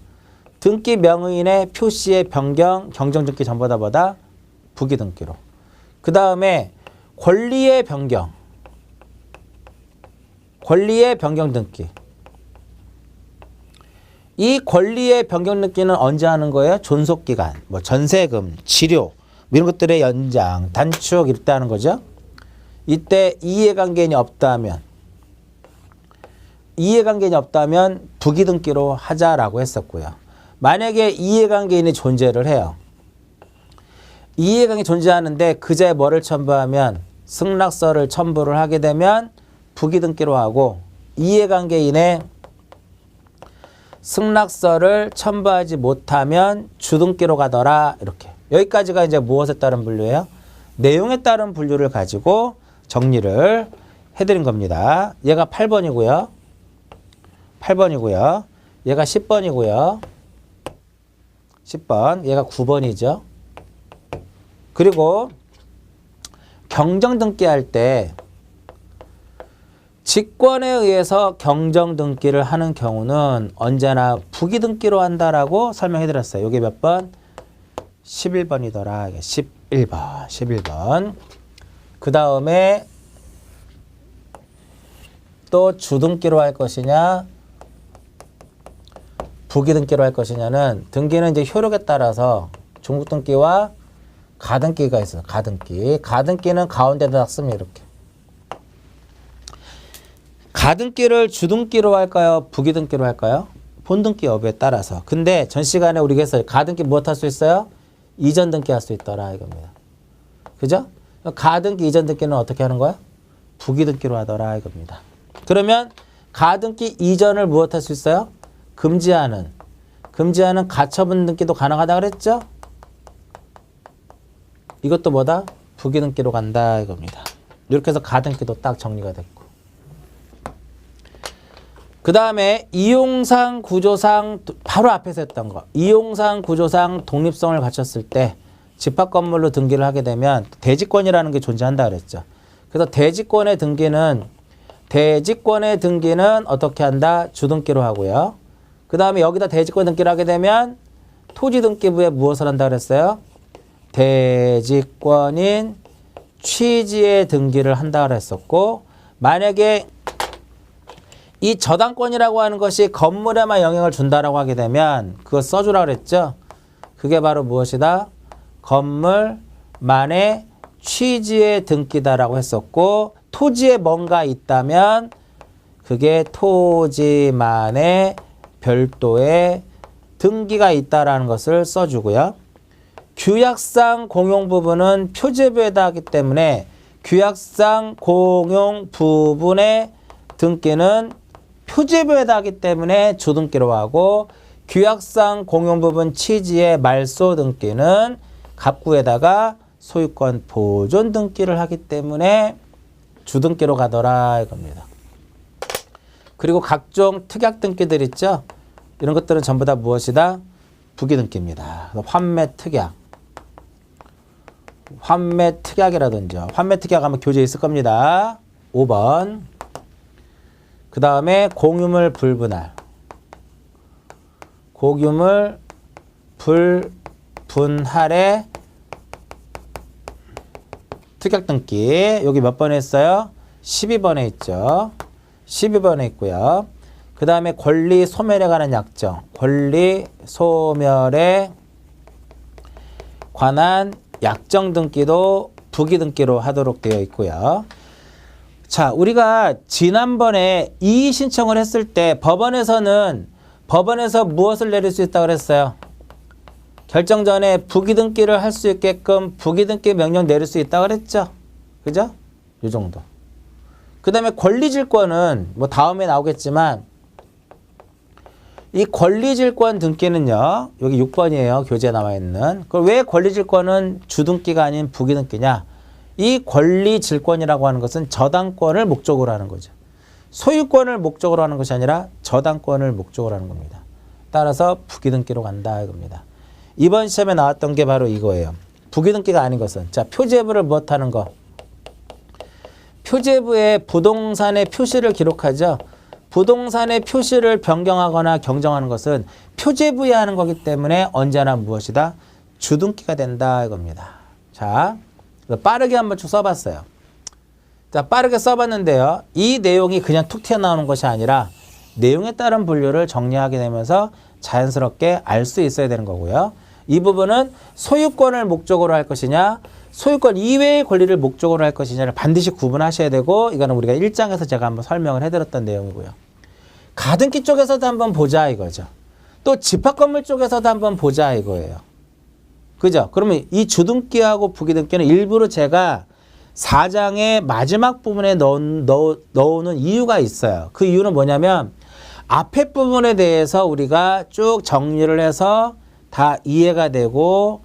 등기 명의인의 표시의 변경, 경정등기 전부 다 뭐다? 부기등기로. 그 다음에 권리의 변경 등기. 이 권리의 변경 등기는 언제 하는 거예요? 존속기간, 뭐 전세금, 치료 이런 것들의 연장, 단축 이럴 때 하는 거죠. 이때 이해관계인이 없다면 부기등기로 하자라고 했었고요. 만약에 이해관계인이 존재를 해요. 이해관계 존재하는데 그자에 뭐를 첨부하면 승낙서를 첨부를 하게 되면 부기등기로 하고 이해관계인의 승낙서를 첨부하지 못하면 주등기로 가더라. 이렇게. 여기까지가 이제 무엇에 따른 분류예요? 내용에 따른 분류를 가지고 정리를 해드린 겁니다. 얘가 8번이고요. 얘가 10번이고요. 10번. 얘가 9번이죠. 그리고 경정등기 할 때 직권에 의해서 경정등기를 하는 경우는 언제나 부기등기로 한다라고 설명해 드렸어요. 이게 몇 번? 11번이더라. 11번. 그 다음에 또 주등기로 할 것이냐 부기등기로 할 것이냐는 등기는 이제 효력에 따라서 종국등기와 가등기가 있어요. 가등기는 가운데다 쓰면 이렇게. 가등기를 주등기로 할까요? 부기등기로 할까요? 본등기 여부에 따라서. 근데 전 시간에 우리가 했어요. 가등기 무엇 할 수 있어요? 이전 등기 할 수 있더라 이겁니다. 그죠? 가등기, 이전 등기는 어떻게 하는 거야? 부기 등기로 하더라 이겁니다. 그러면 가등기 이전을 무엇 할 수 있어요? 금지하는 가처분 등기도 가능하다 그랬죠? 이것도 뭐다? 부기 등기로 간다 이겁니다. 이렇게 해서 가등기도 딱 정리가 됐고. 그 다음에 이용상 구조상 바로 앞에서 했던 거. 이용상 구조상 독립성을 갖췄을 때 집합건물로 등기를 하게 되면 대지권이라는 게 존재한다 그랬죠. 그래서 대지권의 등기는 어떻게 한다? 주등기로 하고요. 그 다음에 여기다 대지권 등기를 하게 되면 토지등기부에 무엇을 한다 그랬어요? 대지권인 취지의 등기를 한다 그랬었고, 만약에 이 저당권이라고 하는 것이 건물에만 영향을 준다라고 하게 되면 그거 써주라 그랬죠. 그게 바로 무엇이다? 건물만의 취지의 등기다라고 했었고, 토지에 뭔가 있다면 그게 토지만의 별도의 등기가 있다라는 것을 써주고요. 규약상 공용 부분은 표제부에다 하기 때문에 규약상 공용 부분의 등기는 표제부에다 하기 때문에 주등기로 하고, 규약상 공용 부분 취지의 말소 등기는 갑구에다가 소유권 보존 등기를 하기 때문에 주등기로 가더라 이겁니다. 그리고 각종 특약 등기들 있죠? 이런 것들은 전부 다 무엇이다? 부기 등기입니다. 환매 특약이라든지 환매 특약 아마 교재에 있을 겁니다. 5번. 그 다음에 공유물 불분할. 공유물 불분할의 특약 등기. 여기 몇 번에 있어요? 12번에 있죠. 12번에 있고요. 그 다음에 권리 소멸에 관한 약정. 권리 소멸에 관한 약정 등기도 부기 등기로 하도록 되어 있고요. 자, 우리가 지난번에 이의 신청을 했을 때 법원에서 무엇을 내릴 수 있다고 그랬어요? 결정 전에 부기 등기를 할 수 있게끔 부기 등기 명령 내릴 수 있다고 그랬죠? 그죠? 이 정도. 그 다음에 권리질권은 뭐 다음에 나오겠지만, 이 권리질권 등기는요, 여기 6번이에요. 교재에 나와 있는. 그럼 왜 권리질권은 주등기가 아닌 부기 등기냐? 이 권리질권이라고 하는 것은 저당권을 목적으로 하는 거죠. 소유권을 목적으로 하는 것이 아니라 저당권을 목적으로 하는 겁니다. 따라서 부기 등기로 간다 이겁니다. 이번 시험에 나왔던 게 바로 이거예요. 부기 등기가 아닌 것은, 자, 표제부를 무엇하는 거? 표제부에 부동산의 표시를 기록하죠. 부동산의 표시를 변경하거나 경정하는 것은 표제부에 하는 거기 때문에 언제나 무엇이다? 주등기가 된다 이겁니다. 자, 빠르게 한번 쭉 써봤어요. 자, 빠르게 써봤는데요. 이 내용이 그냥 툭 튀어나오는 것이 아니라 내용에 따른 분류를 정리하게 되면서 자연스럽게 알 수 있어야 되는 거고요. 이 부분은 소유권을 목적으로 할 것이냐, 소유권 이외의 권리를 목적으로 할 것이냐를 반드시 구분하셔야 되고, 이거는 우리가 1장에서 제가 한번 설명을 해드렸던 내용이고요. 가등기 쪽에서도 한번 보자 이거죠. 또 집합건물 쪽에서도 한번 보자 이거예요. 그죠? 그러면 이 주등기하고 부기등기는 일부러 제가 4장의 마지막 부분에 넣는 이유가 있어요. 그 이유는 뭐냐면 앞에 부분에 대해서 우리가 쭉 정리를 해서 다 이해가 되고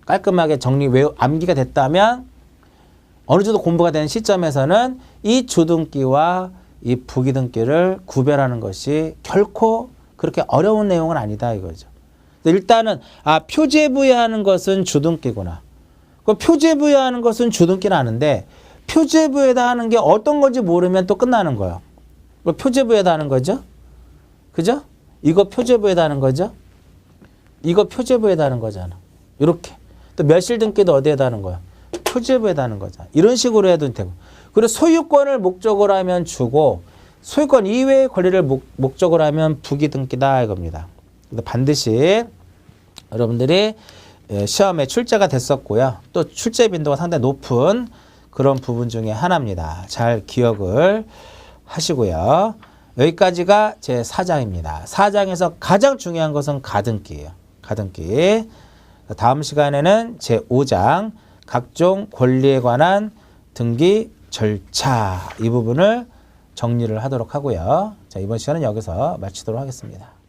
깔끔하게 암기가 됐다면 어느 정도 공부가 되는 시점에서는 이 주등기와 이 부기등기를 구별하는 것이 결코 그렇게 어려운 내용은 아니다 이거죠. 일단은 표제부에 하는 것은 주등기구나. 그 표제부에 하는 것은 주등기는 아는데 표제부에다 하는 게 어떤 건지 모르면 또 끝나는 거예요. 표제부에다 하는 거죠. 그죠? 이거 표제부에다 하는 거죠. 이거 표제부에다 하는 거잖아. 이렇게. 또 멸실등기도 어디에다 하는 거야? 표제부에다 하는 거잖아. 이런 식으로 해도 되고. 그리고 소유권을 목적으로 하면 주고 소유권 이외의 권리를 목적으로 하면 부기등기다 이겁니다. 반드시 여러분들이 시험에 출제가 됐었고요. 또 출제 빈도가 상당히 높은 그런 부분 중에 하나입니다. 잘 기억을 하시고요. 여기까지가 제 4장입니다. 4장에서 가장 중요한 것은 가등기예요. 가등기. 다음 시간에는 제5장 각종 권리에 관한 등기 절차 이 부분을 정리를 하도록 하고요. 자, 이번 시간은 여기서 마치도록 하겠습니다.